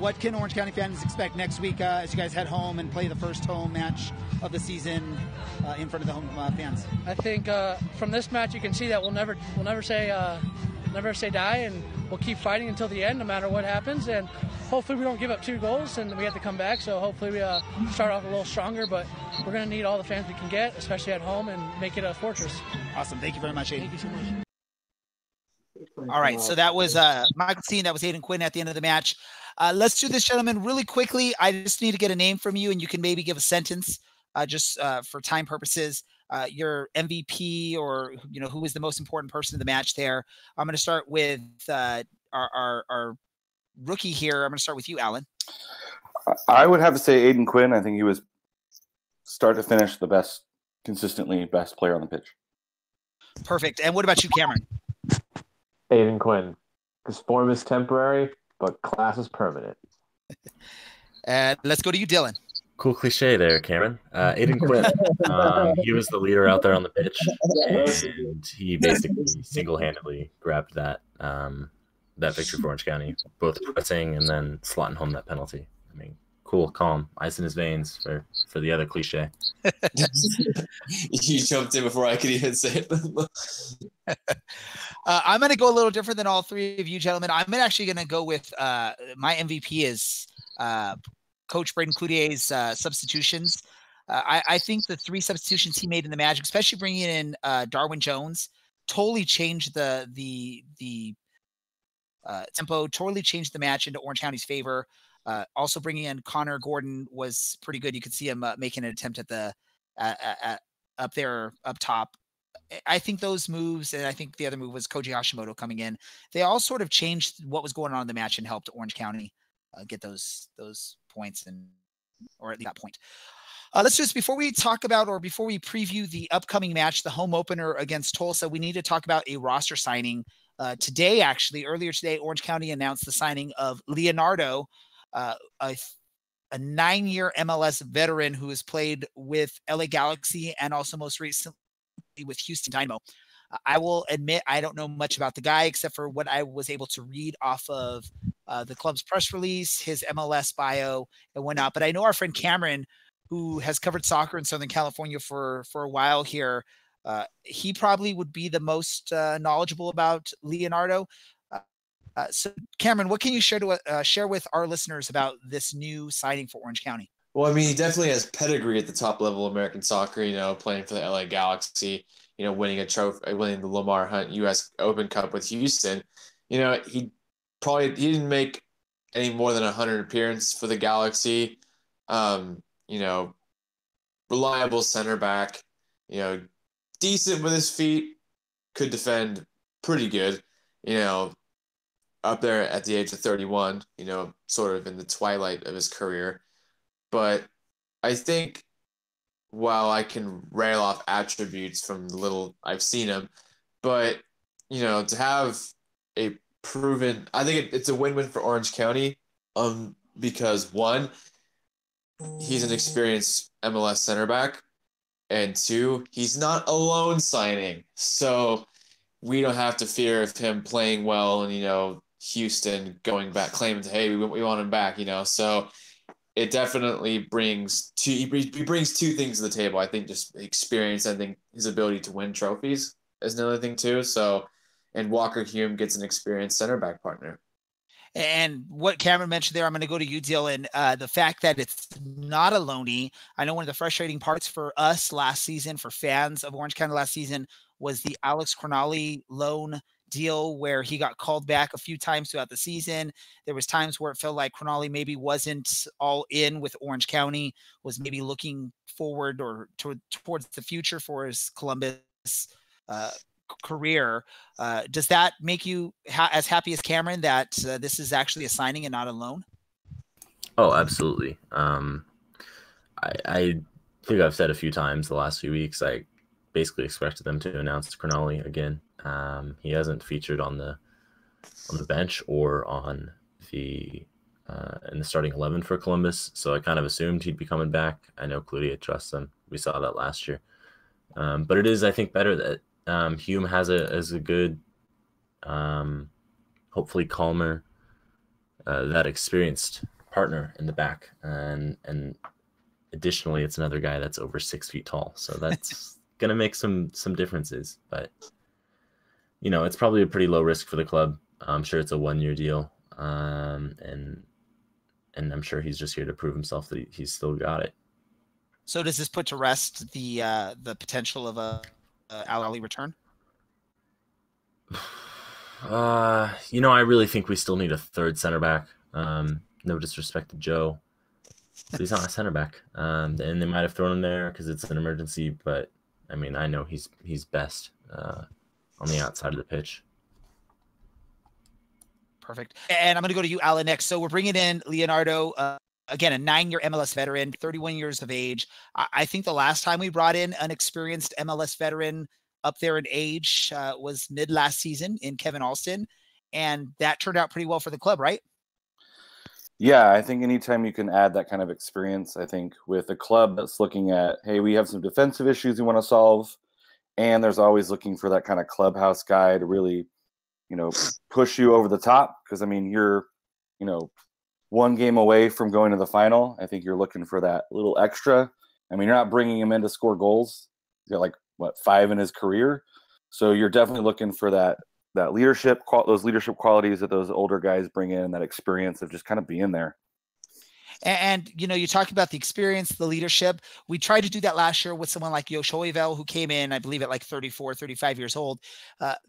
What can Orange County fans expect next week as you guys head home and play the first home match of the season in front of the home fans? I think from this match you can see that we'll never say die, and we'll keep fighting until the end, no matter what happens. And hopefully we don't give up 2 goals, and we have to come back. So hopefully we start off a little stronger. But we're going to need all the fans we can get, especially at home, and make it a fortress. Awesome. Thank you very much, Aiden. Thank you so much. All right, so that was Michael Seaton. That was Aiden Quinn at the end of the match. Let's do this, gentlemen, really quickly. I just need to get a name from you, and you can maybe give a sentence just for time purposes. Your MVP, or who is the most important person in the match there. I'm going to start with our rookie here. I'm going to start with you, Alan. I would have to say Aiden Quinn. I think he was start to finish consistently best player on the pitch. Perfect. And what about you, Cameron? Aiden Quinn. His form is temporary, but class is permanent. Let's go to you, Dylan. Cool cliche there, Cameron. Aiden Quinn. He was the leader out there on the pitch, and he basically single-handedly grabbed that victory for Orange County, both pressing and then slotting home that penalty. I mean, cool, calm, ice in his veins for the other cliche. You jumped in before I could even say it. I'm going to go a little different than all three of you gentlemen. I'm actually going to go with my MVP is Coach Braden Cloutier's substitutions. I think the 3 substitutions he made in the Magic, especially bringing in Darwin Jones, totally changed the tempo, totally changed the match into Orange County's favor. Also bringing in Connor Gordon was pretty good. You could see him making an attempt at the up there, up top. I think those moves, and I think the other move was Koji Hashimoto coming in. They all sort of changed what was going on in the match and helped Orange County get those points, or at least that point. Let's just, before we talk about, or before we preview the upcoming match, the home opener against Tulsa, we need to talk about a roster signing. Today, actually, earlier today, Orange County announced the signing of Leonardo, a 9-year MLS veteran who has played with LA Galaxy and also most recently with Houston Dynamo. I will admit I don't know much about the guy except for what I was able to read off of the club's press release, his MLS bio, and whatnot. But I know our friend Cameron, who has covered soccer in Southern California for a while here, he probably would be the most knowledgeable about Leonardo. So, Cameron, what can you share with our listeners about this new signing for Orange County? Well, I mean, he definitely has pedigree at the top level of American soccer, playing for the LA Galaxy, winning a trophy, winning the Lamar Hunt U.S. Open Cup with Houston. He didn't make any more than 100 appearances for the Galaxy. Reliable center back, decent with his feet, could defend pretty good, up there at the age of 31, sort of in the twilight of his career. But I think while I can rail off attributes from the little I've seen him, but, to have a proven, I think it's a win-win for Orange County, because 1, he's an experienced MLS center back, and 2, he's not a loan signing. So we don't have to fear of him playing well and, Houston going back, claiming, hey, we want him back, So it definitely brings he brings 2 things to the table. I think just experience. I think his ability to win trophies is another thing too. So, and Walker Hume gets an experienced center back partner. And what Cameron mentioned there, I'm going to go to you, Dylan. The fact that it's not a loanee. I know one of the frustrating parts for us last season, for fans of Orange County last season, was the Alex Crognale loan deal where he got called back a few times throughout the season. There was times where it felt like Crognale maybe wasn't all in with Orange County, was maybe looking forward or towards the future for his Columbus career. Does that make you as happy as Cameron that this is actually a signing and not a loan? Oh, absolutely. I think I've said a few times the last few weeks, I basically expected them to announce Crognale again. He hasn't featured on the bench or on the in the starting 11 for Columbus, so I kind of assumed he'd be coming back. I know Cloutier trusts him. We saw that last year. But it is, I think, better that Hume has a good, hopefully calmer, that experienced partner in the back, and additionally, it's another guy that's over 6 feet tall, so that's gonna make some differences. But it's probably a pretty low risk for the club. I'm sure it's a 1-year deal, and I'm sure he's just here to prove himself that he's still got it. So does this put to rest the potential of a Al-Ali return? I really think we still need a third center back. No disrespect to Joe, but he's not a center back. And they might have thrown him there because it's an emergency, but I mean, I know he's best on the outside of the pitch. Perfect. And I'm going to go to you, Alan, next. So we're bringing in Leonardo, again, a 9-year MLS veteran, 31 years of age. I think the last time we brought in an experienced MLS veteran up there in age was mid last season in Kevin Alston, and that turned out pretty well for the club, right? Yeah, I think anytime you can add that kind of experience, I think with a club that's looking at, hey, we have some defensive issues we want to solve, and there's always looking for that kind of clubhouse guy to really, push you over the top. Because I mean, you're, one game away from going to the final. I think you're looking for that little extra. I mean, you're not bringing him in to score goals. He's got 5 in his career, so you're definitely looking for that leadership, those leadership qualities that those older guys bring in, that experience of just kind of being there. And you talked about the experience, the leadership. We tried to do that last year with someone like Josh Hoivel, who came in, I believe, at 34, 35 years old.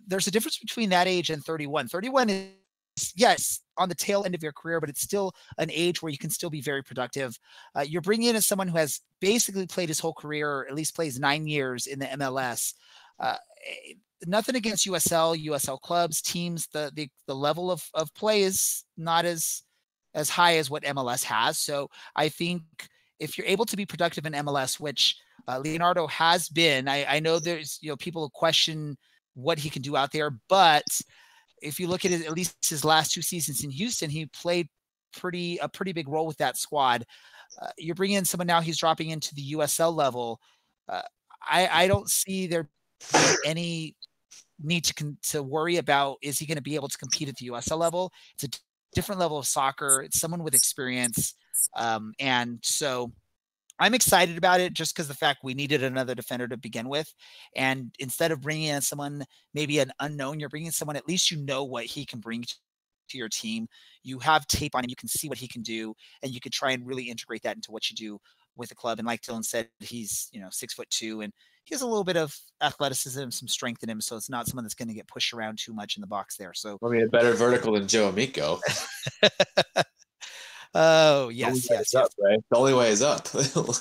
There's a difference between that age and 31. 31 is, yes, on the tail end of your career, but it's still an age where you can still be very productive. You're bringing in someone who has basically played his whole career, or at least plays 9 years in the MLS. Nothing against USL clubs, teams. The level of play is not as high as what MLS has. So I think if you're able to be productive in MLS, which Leonardo has been, I know there's people who question what he can do out there, but if you look at it, at least his last 2 seasons in Houston, he played a pretty big role with that squad. You're bringing in someone now, he's dropping into the USL level. I don't see there any need to worry about, is he going to be able to compete at the USL level? It's a different level of soccer. It's someone with experience. And so I'm excited about it just because the fact we needed another defender to begin with. And instead of bringing in someone, maybe an unknown, you're bringing someone, at least what he can bring to your team. You have tape on him. You can see what he can do, and you could try and really integrate that into what you do with the club. And like Dylan said, he's 6'2", and he has a little bit of athleticism, some strength in him. So it's not someone that's going to get pushed around too much in the box there. So I mean, a better vertical than Joe Amico. Oh, yes. Up, right? The only way is up. All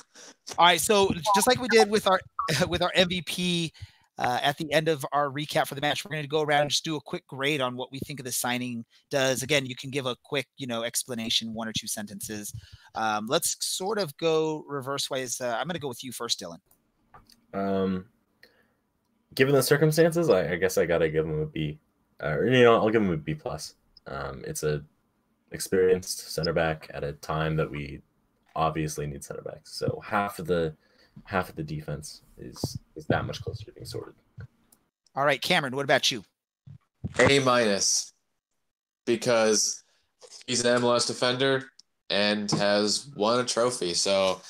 right. So just like we did with our MVP at the end of our recap for the match, we're going to go around and just do a quick grade on what we think of the signing does. Again, you can give a quick, explanation, 1 or 2 sentences. Let's sort of go reverse ways. I'm going to go with you first, Dylan. Given the circumstances, I guess I gotta give him a B. I'll give him a B plus. It's a experienced center back at a time that we obviously need center backs. So half of the defense is that much closer to being sorted. All right, Cameron, what about you? A-, because he's an MLS defender and has won a trophy. So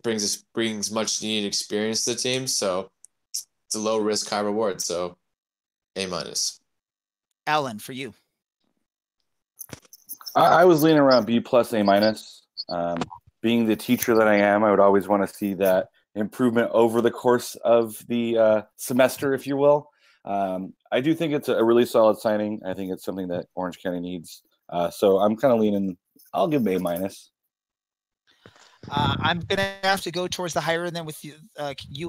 brings much needed experience to the team. So it's a low risk, high reward. So A-. Alan, for you. I was leaning around B+, A-. Being the teacher that I am, I would always want to see that improvement over the course of the semester, if you will. I do think it's a really solid signing. I think it's something that Orange County needs. So I'm kind of leaning, I'll give A-. I'm going to have to go towards the higher end then with you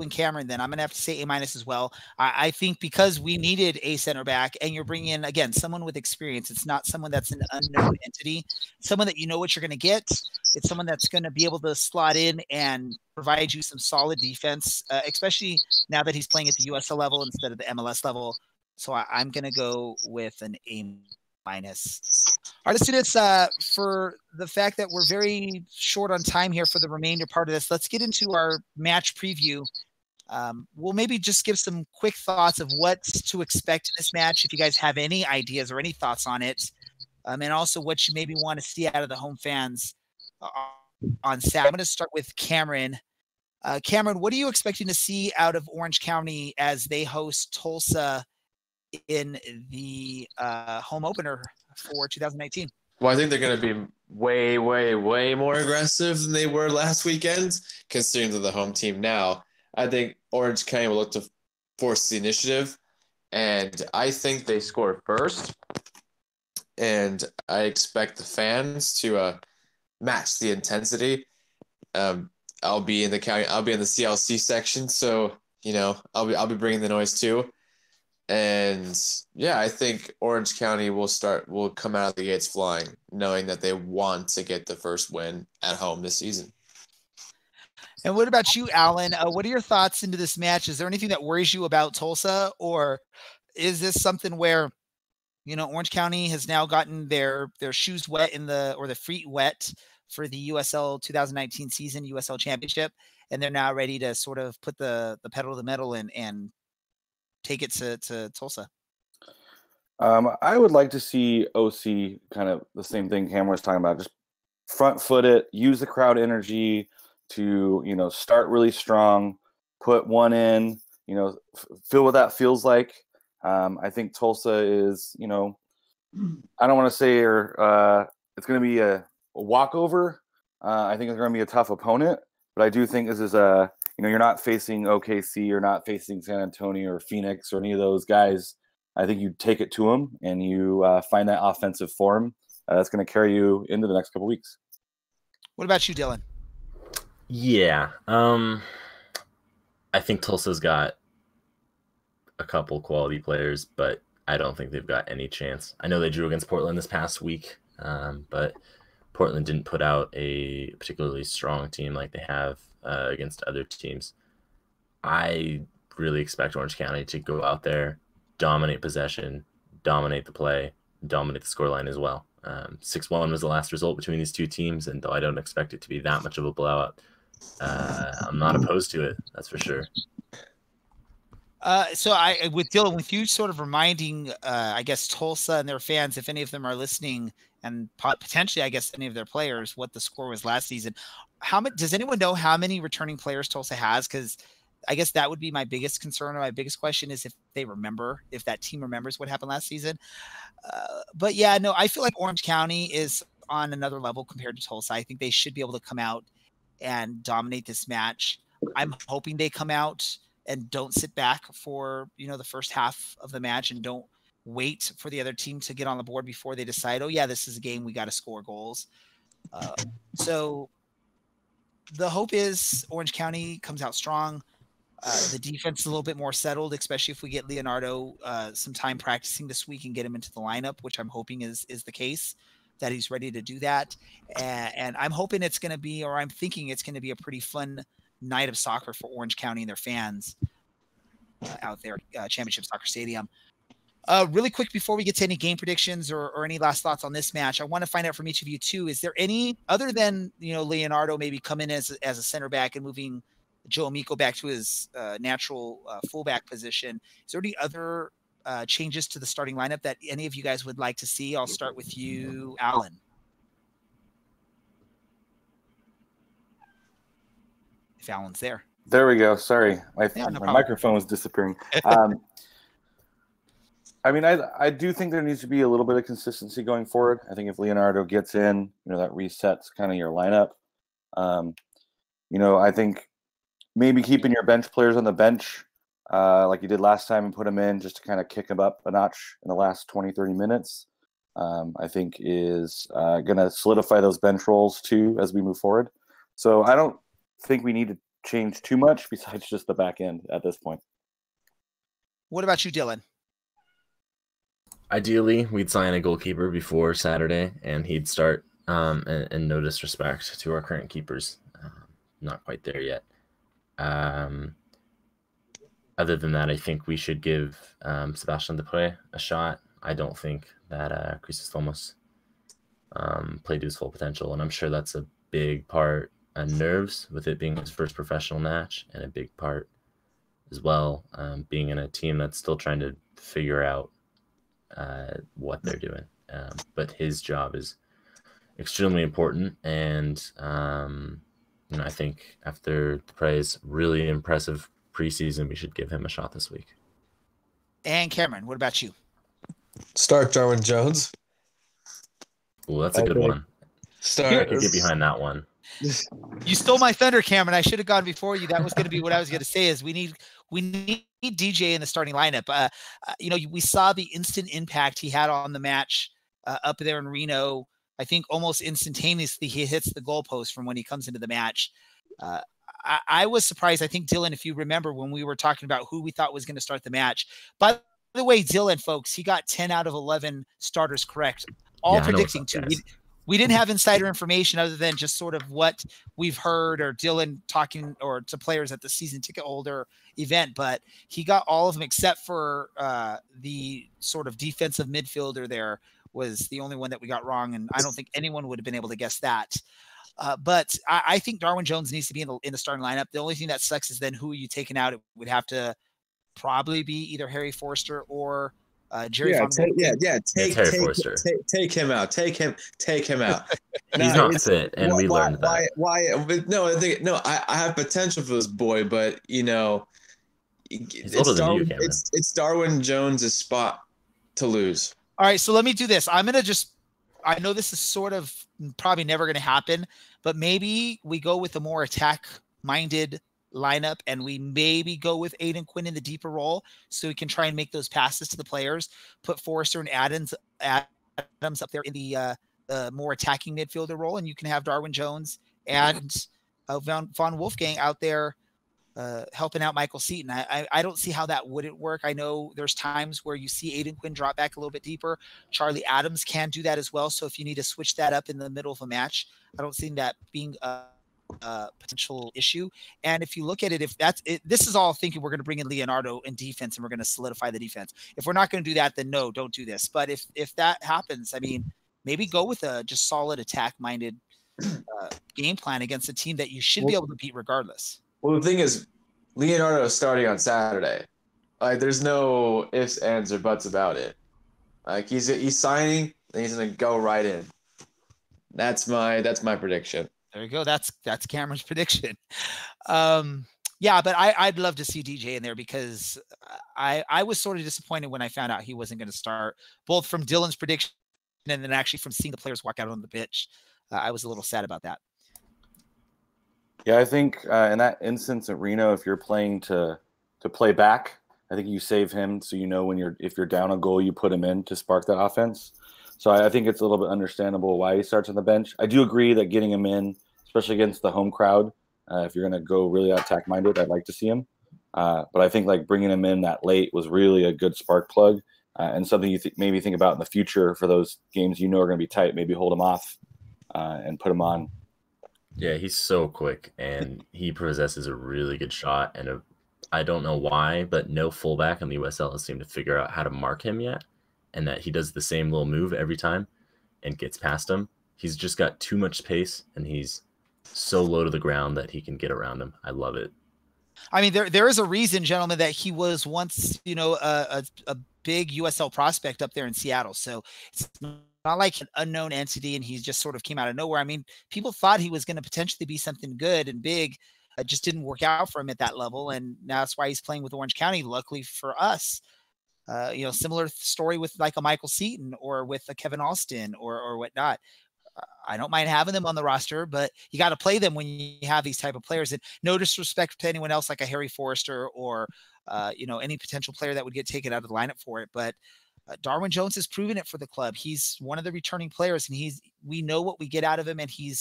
and Cameron. Then I'm going to have to say A- as well. I think because we needed a center back, and you're bringing in, again, someone with experience. It's not someone that's an unknown entity, someone that you know what you're going to get. It's someone that's going to be able to slot in and provide you some solid defense, especially now that he's playing at the USL level instead of the MLS level. So I'm going to go with an A-. All right, let's do this for the fact that we're very short on time here for the remainder part of this. Let's get into our match preview. We'll maybe just give some quick thoughts of what's to expect in this match, if you guys have any ideas or any thoughts on it, and also what you maybe want to see out of the home fans on Saturday. I'm going to start with Cameron. Cameron, what are you expecting to see out of Orange County as they host Tulsa in the home opener for 2019? Well, I think they're going to be way, way, way more aggressive than they were last weekend, considering they're the home team now. I think Orange County will look to force the initiative, and I think they score first. And I expect the fans to match the intensity. I'll be in the CLC section, so I'll be bringing the noise too. And yeah, I think Orange County will come out of the gates flying, knowing that they want to get the first win at home this season. And what about you, Alan? What are your thoughts into this match? Is there anything that worries you about Tulsa, or is this something where Orange County has now gotten their shoes wet or the feet wet for the USL 2019 season, USL Championship, and they're now ready to sort of put the pedal to the metal and take it to Tulsa. I would like to see OC kind of the same thing Cameron was talking about, just front foot it, use the crowd energy to, start really strong, put one in, feel what that feels like. I think Tulsa is, I don't want to say it's going to be a walkover. I think it's going to be a tough opponent, but I do think this is you're not facing OKC, you're not facing San Antonio or Phoenix or any of those guys. I think you take it to them and you find that offensive form that's going to carry you into the next couple weeks. What about you, Dylan? Yeah. I think Tulsa's got a couple quality players, but I don't think they've got any chance. I know they drew against Portland this past week, but Portland didn't put out a particularly strong team like they have against other teams. I really expect Orange County to go out there, dominate possession, dominate the play, dominate the scoreline as well. 6-1 was the last result between these two teams, and though I don't expect it to be that much of a blowout, I'm not opposed to it, that's for sure. So with Dylan, with you sort of reminding, I guess, Tulsa and their fans, if any of them are listening, and potentially, I guess, any of their players, what the score was last season. Does anyone know how many returning players Tulsa has? Because I guess that would be my biggest concern, or my biggest question is if that team remembers what happened last season. But yeah, no, I feel like Orange County is on another level compared to Tulsa. I think they should be able to come out and dominate this match. I'm hoping they come out and don't sit back for, the first half of the match and don't wait for the other team to get on the board before they decide, oh yeah, this is a game, we got to score goals. So the hope is Orange County comes out strong. The defense is a little bit more settled, especially if we get Leonardo some time practicing this week and get him into the lineup, which I'm hoping is the case, that he's ready to do that. And I'm hoping it's going to be, or I'm thinking it's going to be a pretty fun night of soccer for Orange County and their fans out there, Championship Soccer Stadium. Really quick, before we get to any game predictions or any last thoughts on this match, I want to find out from each of you too, is there any, other than, Leonardo maybe coming in as a center back and moving Joe Amico back to his natural fullback position, is there any other changes to the starting lineup that any of you guys would like to see? I'll start with you, Alan. If Alan's there. There we go. Sorry. My microphone was disappearing. I do think there needs to be a little bit of consistency going forward. I think if Leonardo gets in, that resets kind of your lineup. I think maybe keeping your bench players on the bench like you did last time and put them in just to kind of kick them up a notch in the last 20, 30 minutes, I think is going to solidify those bench roles too as we move forward. So I don't think we need to change too much besides just the back end at this point. What about you, Dylan? Ideally, we'd sign a goalkeeper before Saturday, and he'd start. And no disrespect to our current keepers, not quite there yet. Other than that, I think we should give Sebastian Depre a shot. I don't think that Chrysostomos played to his full potential, and I'm sure that's a big part of nerves with it being his first professional match, and a big part as well being in a team that's still trying to figure out what they're doing. But his job is extremely important, and I think after Dupre's really impressive preseason, we should give him a shot this week. And Cameron, what about you? Start Darwin Jones. Oh, that's a good one. I could get behind that one. You stole my thunder, Cameron. I should have gone before you. That was going to be what I was going to say. Is we need DJ in the starting lineup. We saw the instant impact he had on the match up there in Reno. I think almost instantaneously he hits the goalpost from when he comes into the match. I was surprised. I think, Dylan, if you remember when we were talking about who we thought was going to start the match. By the way, Dylan, folks, he got 10 out of 11 starters correct. All predicting too. we didn't have insider information other than just sort of what we've heard or Dylan talking or to players at the season ticket holder event, but he got all of them except for the sort of defensive midfielder there was the only one that we got wrong. And I don't think anyone would have been able to guess that. But I think Darwin Jones needs to be in the starting lineup. The only thing that sucks is then who are you taking out? It would have to probably be either Harry Forster or Jerry Von Take Harry Forster. Take him out. Take him out. He's not fit, and we learned that. I have potential for this boy, but He's older than you, Cameron. It's Darwin Jones' spot to lose. All right, so let me do this. I'm going to I know this is sort of probably never going to happen, but maybe we go with a more attack-minded lineup and we maybe go with Aiden Quinn in the deeper role so we can try and make those passes to the players, put Forrester and Adams up there in the more attacking midfielder role, and you can have Darwin Jones and Von Wolfgang out there helping out Michael Seaton. I don't see how that wouldn't work. I know there's times where you see Aiden Quinn drop back a little bit deeper. Charlie Adams can do that as well. So if you need to switch that up in the middle of a match, I don't see that being a potential issue. And if you look at it, if that's it, this is all thinking we're going to bring in Leonardo in defense and we're going to solidify the defense. If we're not going to do that, then no, don't do this. But if that happens, I mean, maybe go with a just solid attack minded game plan against a team that you should be able to beat regardless. Well, the thing is, Leonardo is starting on Saturday. Like, there's no ifs, ands, or buts about it. Like, he's signing, and he's gonna go right in. That's my prediction. There you go. That's Cameron's prediction. Yeah, but I'd love to see DJ in there because I was sort of disappointed when I found out he wasn't going to start, both from Dylan's prediction and then actually from seeing the players walk out on the pitch. I was a little sad about that. Yeah, I think in that instance at Reno, if you're playing to play back, I think you save him so you know if you're down a goal, you put him in to spark that offense. So I think it's a little bit understandable why he starts on the bench. I do agree that getting him in, especially against the home crowd, if you're going to go really attack-minded, I'd like to see him. But I think like bringing him in that late was really a good spark plug and something you maybe think about in the future for those games are going to be tight. Maybe hold him off and put him on. Yeah, he's so quick, and he possesses a really good shot. And I don't know why, but no fullback in the USL has seemed to figure out how to mark him yet, and that he does the same little move every time and gets past him. He's just got too much pace, and he's so low to the ground that he can get around him. I love it. I mean, there is a reason, gentlemen, that he was once, a big USL prospect up there in Seattle. So it's not like an unknown entity and he's just sort of came out of nowhere. I mean, people thought he was going to potentially be something good and big. It just didn't work out for him at that level. And now that's why he's playing with Orange County. Luckily for us, similar story with like a Michael Seaton or with a Kevin Alston or whatnot. I don't mind having them on the roster, but you got to play them when you have these type of players. And no disrespect to anyone else like a Harry Forrester or, any potential player that would get taken out of the lineup for it. But Darwin Jones has proven it for the club. He's one of the returning players, and we know what we get out of him, and he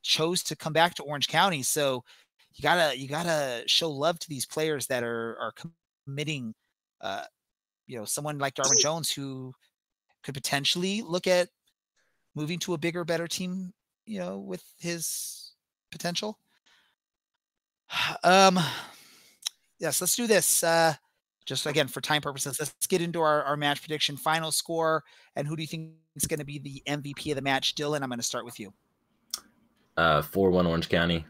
chose to come back to Orange County. So you gotta show love to these players that are committing. Someone like Darwin Jones who could potentially look at moving to a bigger, better team. With his potential. Yes, let's do this. Just again, for time purposes, let's get into our match prediction, final score, and who do you think is going to be the MVP of the match? Dylan, I'm going to start with you. 4-1 Orange County.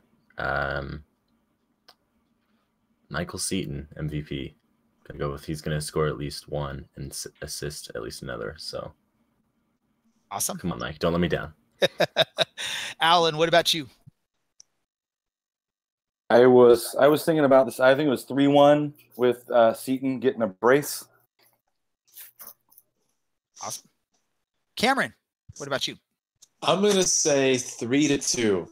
Michael Seaton, MVP. Gonna go with he's going to score at least one and assist at least another. So awesome. Come on, Mike. Don't let me down. Alan, what about you? I was thinking about this. I think it was 3-1 with Seaton getting a brace. Awesome. Cameron, what about you? I'm going to say 3-2.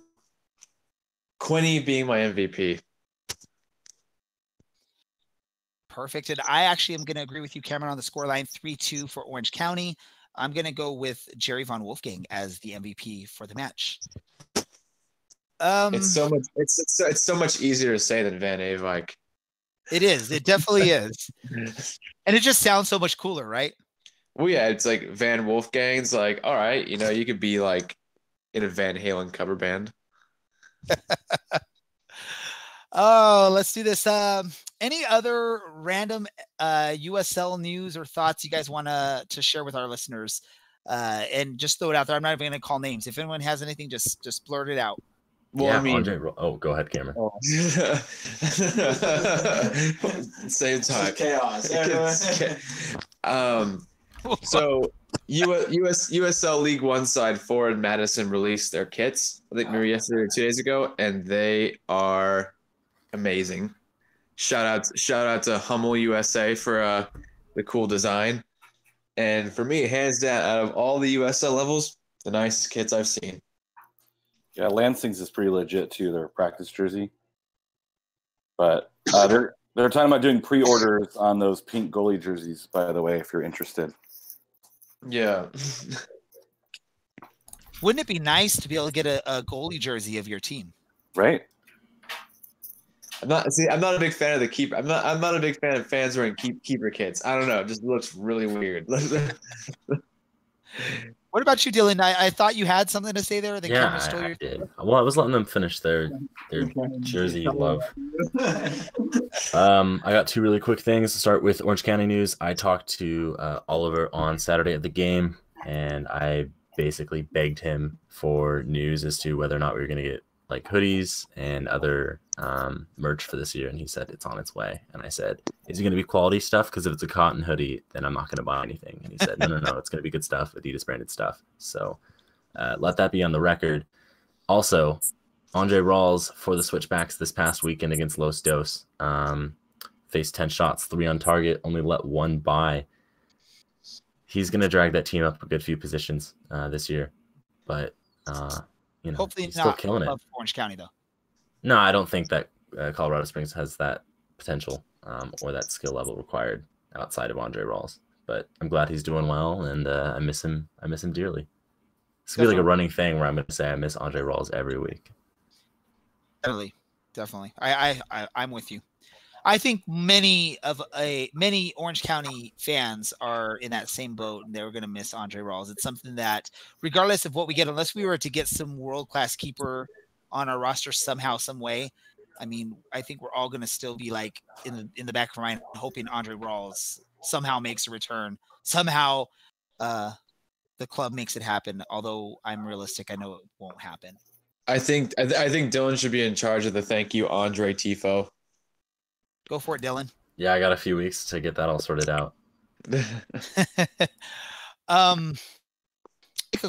Quinny being my MVP. Perfect. And I actually am going to agree with you, Cameron, on the scoreline 3-2 for Orange County. I'm going to go with Jerry Von Wolfgang as the MVP for the match. It's so much easier to say than Van Avik. It is. It definitely is. And it just sounds so much cooler, right? Well, yeah, it's like Van Wolfgang's like, all right, you could be like in a Van Halen cover band. Oh, let's do this. Any other random USL news or thoughts you guys want to share with our listeners? And just throw it out there. I'm not even going to call names. If anyone has anything, just blurt it out. Well, yeah, I mean, go ahead, Cameron. Same time. Chaos. So USL League One side Ford and Madison released their kits, I think maybe yesterday or 2 days ago, and they are amazing. Shout out to Hummel USA for the cool design. And for me, hands down, out of all the USL levels, the nicest kits I've seen. Yeah, Lansing's is pretty legit too. Their practice jersey, but they're talking about doing pre-orders on those pink goalie jerseys. By the way, if you're interested. Yeah. Wouldn't it be nice to be able to get a goalie jersey of your team? Right. I'm not a big fan of the keeper. I'm not a big fan of fans wearing keeper kits. I don't know. It just looks really weird. What about you, Dylan? I thought you had something to say there. I did. Well, I was letting them finish their jersey love. I got two really quick things to start with. Orange County news. I talked to Oliver on Saturday at the game, and I basically begged him for news as to whether or not we were going to get like hoodies and other merch for this year, and he said it's on its way. And I said, is it going to be quality stuff? Because if it's a cotton hoodie, then I'm not going to buy anything. And he said, no, it's going to be good stuff, Adidas branded stuff. So let that be on the record. Also, Andre Rawls for the Switchbacks this past weekend against Los Dos faced 10 shots, 3 on target, only let 1 by. He's going to drag that team up a good few positions this year, but hopefully he's not still killing it. Orange County though. No, I don't think that Colorado Springs has that potential or that skill level required outside of Andre Rawls. But I'm glad he's doing well, and I miss him. I miss him dearly. It's gonna be like a running thing where I'm going to say I miss Andre Rawls every week. Definitely. I'm with you. I think many Orange County fans are in that same boat, and they're going to miss Andre Rawls. It's something that, regardless of what we get, unless we were to get some world-class keeper on our roster somehow, some way, I mean, I think we're all going to still be like in the back of our mind, hoping Andre Rawls somehow makes a return. Somehow, the club makes it happen. Although I'm realistic, I know it won't happen. I think Dylan should be in charge of the thank you Andre Tifo. Go for it, Dylan. Yeah, I got a few weeks to get that all sorted out. A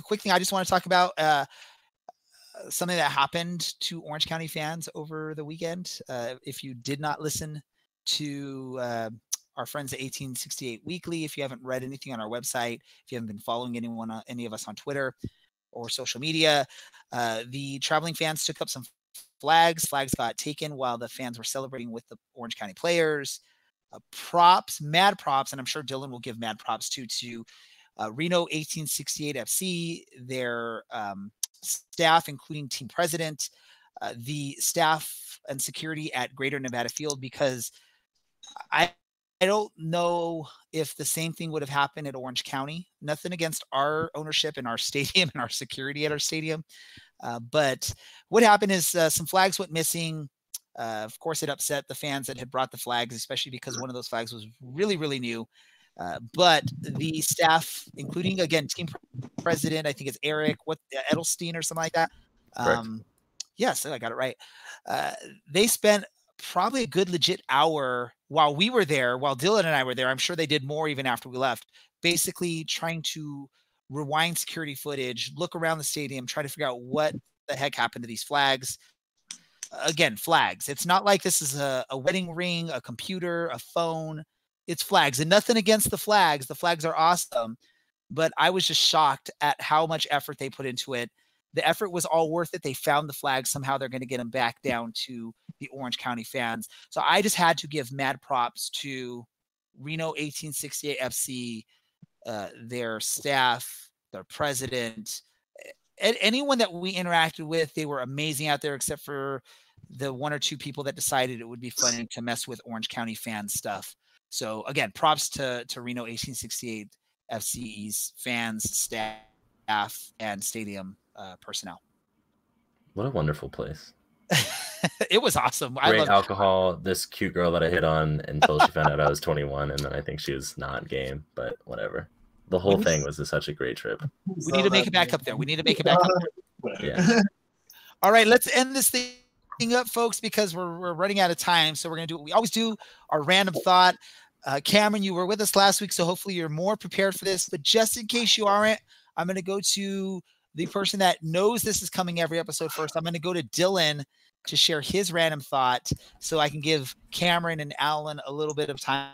quick thing I just want to talk about something that happened to Orange County fans over the weekend. If you did not listen to our friends at 1868 Weekly, if you haven't read anything on our website, if you haven't been following any of us on Twitter or social media, the traveling fans took up some flags. Flags got taken while the fans were celebrating with the Orange County players. Mad props, and I'm sure Dylan will give mad props to Reno 1868 FC, their staff, including team president, the staff and security at Greater Nevada Field, because I don't know if the same thing would have happened at Orange County. Nothing against our ownership and our stadium and our security at our stadium. But what happened is some flags went missing. Of course, it upset the fans that had brought the flags, especially because one of those flags was really, really new. But the staff, including, again, team president, I think it's Eric, Edelstein or something like that. Yes, I got it right. They spent probably a good legit hour while we were there, while Dylan and I were there. I'm sure they did more even after we left, basically trying to rewind security footage, look around the stadium, try to figure out what the heck happened to these flags. Again, flags. It's not like this is a wedding ring, a computer, a phone. It's flags, and nothing against the flags. The flags are awesome, but I was just shocked at how much effort they put into it. The effort was all worth it. They found the flags. Somehow they're going to get them back down to the Orange County fans. So I just had to give mad props to Reno 1868 FC, their staff, their president, and anyone that we interacted with. They were amazing out there, except for the 1 or 2 people that decided it would be funny to mess with Orange County fan stuff. So again, props to Reno 1868 FC's fans, staff, and stadium personnel. What a wonderful place. It was awesome. Great alcohol. This cute girl that I hit on until she found out I was 21, and then I think she was not game, but whatever. The whole thing was such a great trip. We need to make it back up there. We need to make it back up there. Yeah. All right, let's end this thing up, folks, because we're running out of time. So we're going to do what we always do, our random thought. Cameron, you were with us last week, so hopefully you're more prepared for this. But just in case you aren't, I'm going to go to the person that knows this is coming every episode first. I'm going to go to Dylan to share his random thought so I can give Cameron and Alan a little bit of time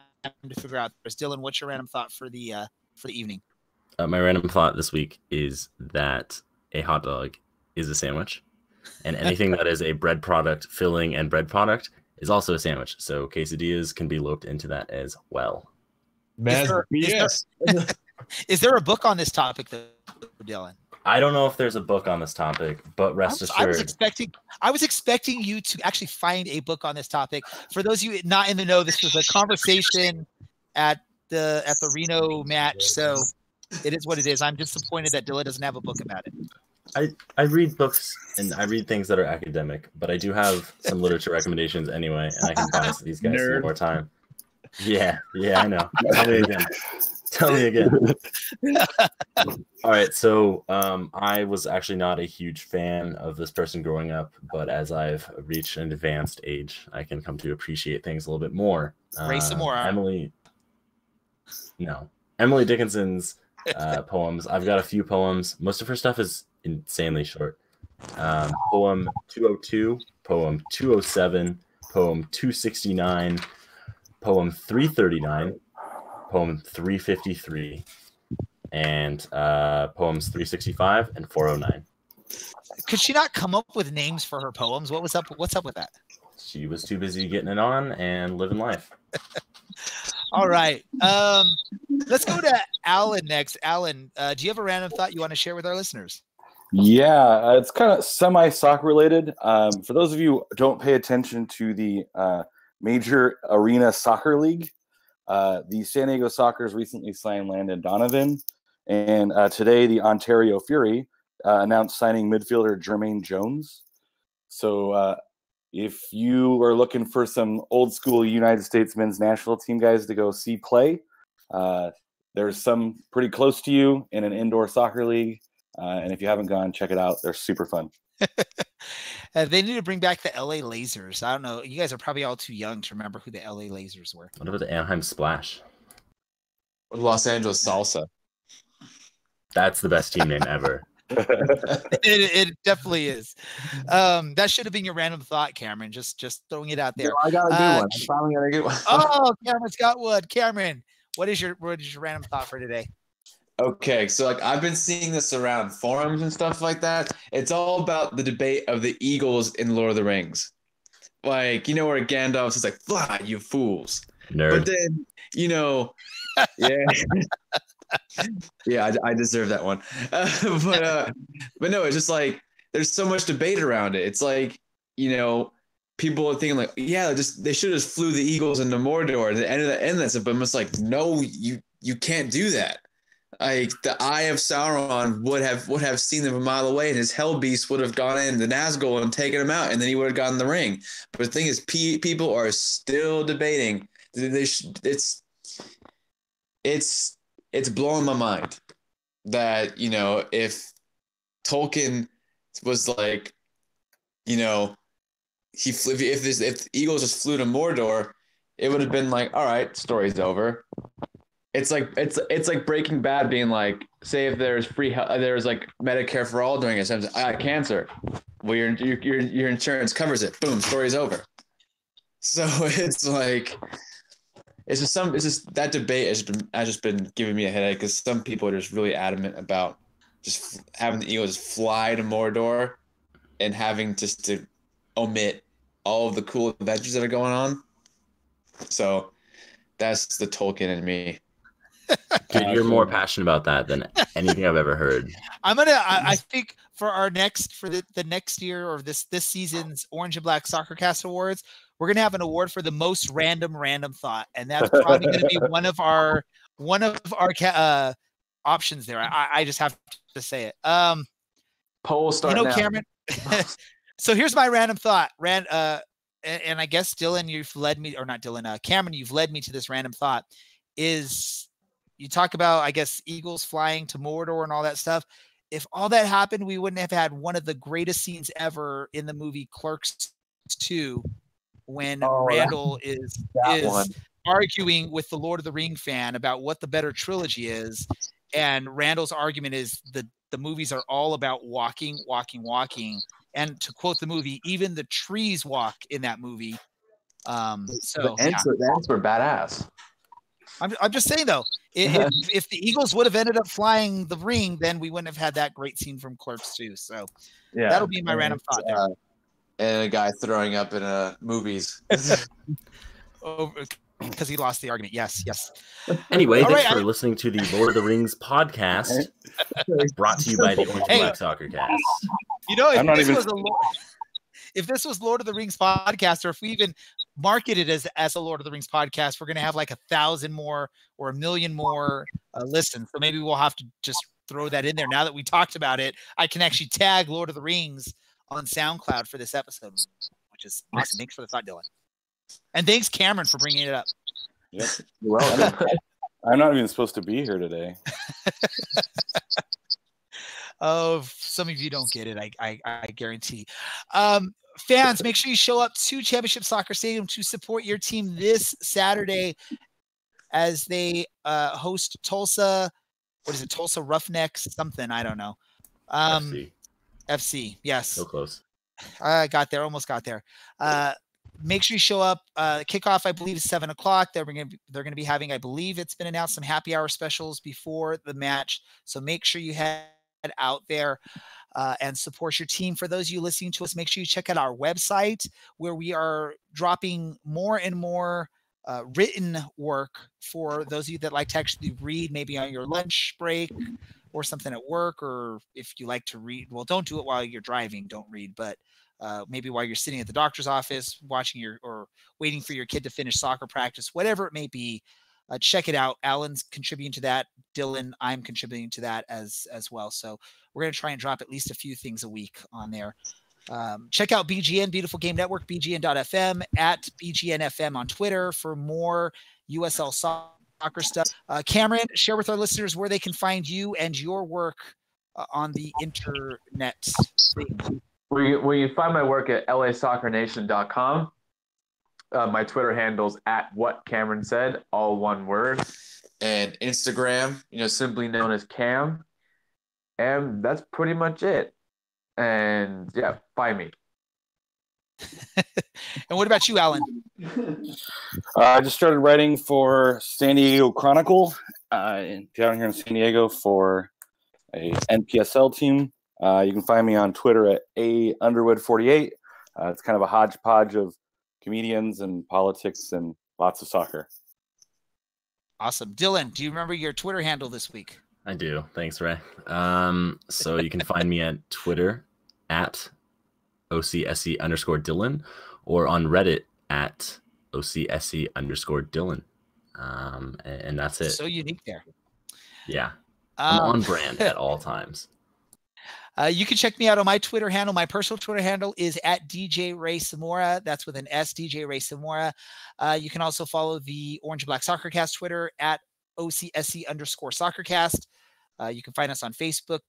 to figure out. Dylan, what's your random thought for the evening? My random thought this week is that a hot dog is a sandwich, and anything that is a bread product, filling, and bread product is also a sandwich. So quesadillas can be looped into that as well. Is there a book on this topic, though, Dylan? I don't know if there's a book on this topic, but rest assured. I was expecting you to actually find a book on this topic. For those of you not in the know, this was a conversation at the Reno match. So it is what it is. I'm disappointed that Dylan doesn't have a book about it. I read books and I read things that are academic, but I do have some literature recommendations anyway, and I can promise these guys some more time. Yeah, I know. Tell me again. All right, so I was actually not a huge fan of this person growing up, but as I've reached an advanced age, I can come to appreciate things a little bit more. Race some more. Emily Dickinson's poems. I've got a few poems. Most of her stuff is insanely short. Poem 202, poem 207, poem 269, poem 339, poem 353, and poems 365 and 409. Could she not come up with names for her poems? What's up with that? She was too busy getting it on and living life. All right. Let's go to Alan next. Alan, do you have a random thought you want to share with our listeners? Yeah, it's kind of semi-soccer related. For those of you who don't pay attention to the Major Arena Soccer League, the San Diego Sockers recently signed Landon Donovan, and today the Ontario Fury announced signing midfielder Jermaine Jones. So if you are looking for some old school United States men's national team guys to go see play, there's some pretty close to you in an indoor soccer league. And if you haven't gone, check it out. They're super fun. They need to bring back the LA Lasers. I don't know. You guys are probably all too young to remember who the LA Lasers were. What about the Anaheim Splash? Or Los Angeles Salsa. That's the best team name ever. It definitely is. That should have been your random thought, Cameron. Just throwing it out there. I got a good one. I finally got a good one. Oh, Cameron's got one. Cameron, what is your random thought for today? Okay, so like I've been seeing this around forums and stuff like that. It's all about the debate of the Eagles in Lord of the Rings. Like, you know, where Gandalf is like, "Fly, you fools." Nerd. But then, you know, yeah. Yeah, I deserve that one. But no, it's just like there's so much debate around it. It's like, you know, people are thinking like, yeah, they should have just flew the Eagles into Mordor at the end of that. But it's like, no, you can't do that. Like the Eye of Sauron would have seen them a mile away, and his Hell Beast would have gone in the Nazgul and taken him out, and then he would have gotten the ring. But the thing is, people are still debating. It's blowing my mind that, you know, if Tolkien was like, you know, if the Eagles just flew to Mordor, it would have been like, all right, story's over. It's like Breaking Bad being like, say if there's there's like Medicare for all during it. I got cancer. Well, your insurance covers it. Boom, story's over. So it's like, it's just that debate has just been giving me a headache because some people are just really adamant about just having the Eagles fly to Mordor and having just to omit all of the cool adventures that are going on. So that's the Tolkien in me. Dude, you're more passionate about that than anything I've ever heard. I think for the next year or this season's Orange and Black SoccerCast Awards, we're gonna have an award for the most random thought, and that's probably gonna be one of our options there. I just have to say it. Poll start now. Cameron. So here's my random thought. And I guess Dylan, you've led me, or not Dylan, Cameron, you've led me to this random thought. Is you talk about, I guess, eagles flying to Mordor and all that stuff. If all that happened, we wouldn't have had one of the greatest scenes ever in the movie Clerks 2, when Randall is arguing with the Lord of the Ring fan about what the better trilogy is. And Randall's argument is the movies are all about walking. And to quote the movie, even the trees walk in that movie. So the ends were badass. I'm just saying, though, if the Eagles would have ended up flying the ring, then we wouldn't have had that great scene from Clerks 2. So that'll be my random thought there. And a guy throwing up in movies. Because he lost the argument. Yes. Anyway, thanks for listening to the Lord of the Rings podcast, brought to you by the Orange and Black SoccerCast. If this was Lord of the Rings podcast, or if we even marketed as a Lord of the Rings podcast, we're going to have like 1,000 more or 1 million more listens. So maybe we'll have to just throw that in there. Now that we talked about it, I can actually tag Lord of the Rings on SoundCloud for this episode, which is awesome. Thanks for the thought, Dylan. And thanks, Cameron, for bringing it up. Yep. Well, I'm not even supposed to be here today. Oh, some of you don't get it. I guarantee. Fans, make sure you show up to Championship Soccer Stadium to support your team this Saturday as they host Tulsa. What is it? Tulsa Roughnecks? Something. I don't know. FC. Yes. So close. I got there. Almost got there. Make sure you show up. Kickoff, I believe, is 7 o'clock. They're going to be having, I believe it's been announced, some happy hour specials before the match. So make sure you head out there and support your team. For those of you listening to us, make sure you check out our website, where we are dropping more and more written work for those of you that like to actually read, maybe on your lunch break or something at work, or if you like to read. Well, don't do it while you're driving. Don't read, but maybe while you're sitting at the doctor's office watching or waiting for your kid to finish soccer practice, whatever it may be, check it out. Alan's contributing to that. Dylan, I'm contributing to that as well. So we're going to try and drop at least a few things a week on there. Check out BGN, Beautiful Game Network, BGN.FM, at BGNFM on Twitter for more USL soccer stuff. Cameron, share with our listeners where they can find you and your work on the internet. Where you find my work at lasoccernation.com. My Twitter handle's at what Cameron said, all one word. And Instagram, simply known as Cam. And that's pretty much it. And yeah, find me. And what about you, Alan? I just started writing for San Diego Chronicle down here in San Diego for a NPSL team. You can find me on Twitter at @Underwood48. It's kind of a hodgepodge of comedians and politics and lots of soccer. Awesome. Dylan, do you remember your Twitter handle this week? I do. Thanks, Ray. So you can find me at Twitter at OCSE_Dylan, or on Reddit at OCSE_Dylan. And that's it. So unique there. Yeah. I'm on brand at all times. You can check me out on my Twitter handle. My personal Twitter handle is at DJ Ray Samora. That's with an S, DJ Ray Samora. You can also follow the Orange and Black SoccerCast Twitter at OCSE_SoccerCast. You can find us on Facebook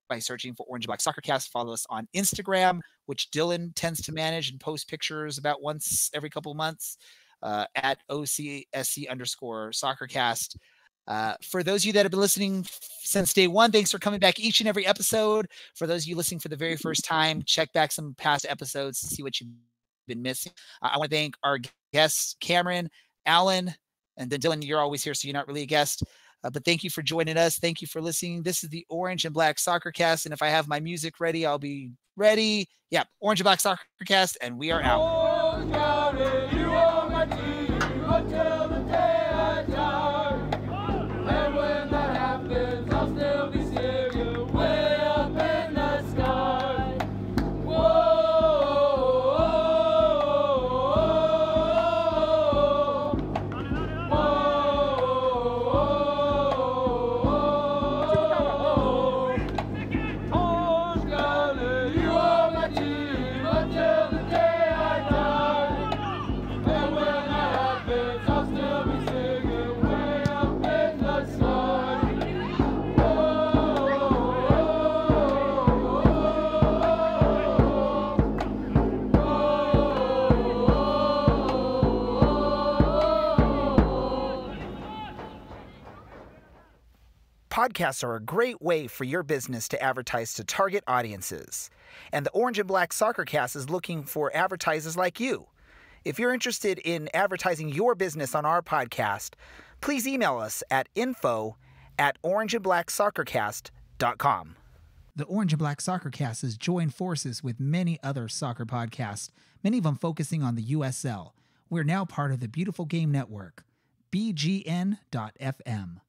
by searching for Orange and Black SoccerCast. Follow us on Instagram, which Dylan tends to manage and post pictures about once every couple of months, at OCSE_SoccerCast. For those of you that have been listening since day one, thanks for coming back each and every episode. For those of you listening for the very first time, check back some past episodes to see what you've been missing. I want to thank our guests, Cameron, Alan, and then Dylan. You're always here, so you're not really a guest. But thank you for joining us. Thank you for listening. This is the Orange and Black SoccerCast, and if I have my music ready, I'll be ready. Yeah, Orange and Black SoccerCast, and we are out. Podcasts are a great way for your business to advertise to target audiences. And the Orange and Black SoccerCast is looking for advertisers like you. If you're interested in advertising your business on our podcast, please email us at info@orangeandblacksoccercast.com. The Orange and Black SoccerCast has joined forces with many other soccer podcasts, many of them focusing on the USL. We're now part of the Beautiful Game Network, bgn.fm.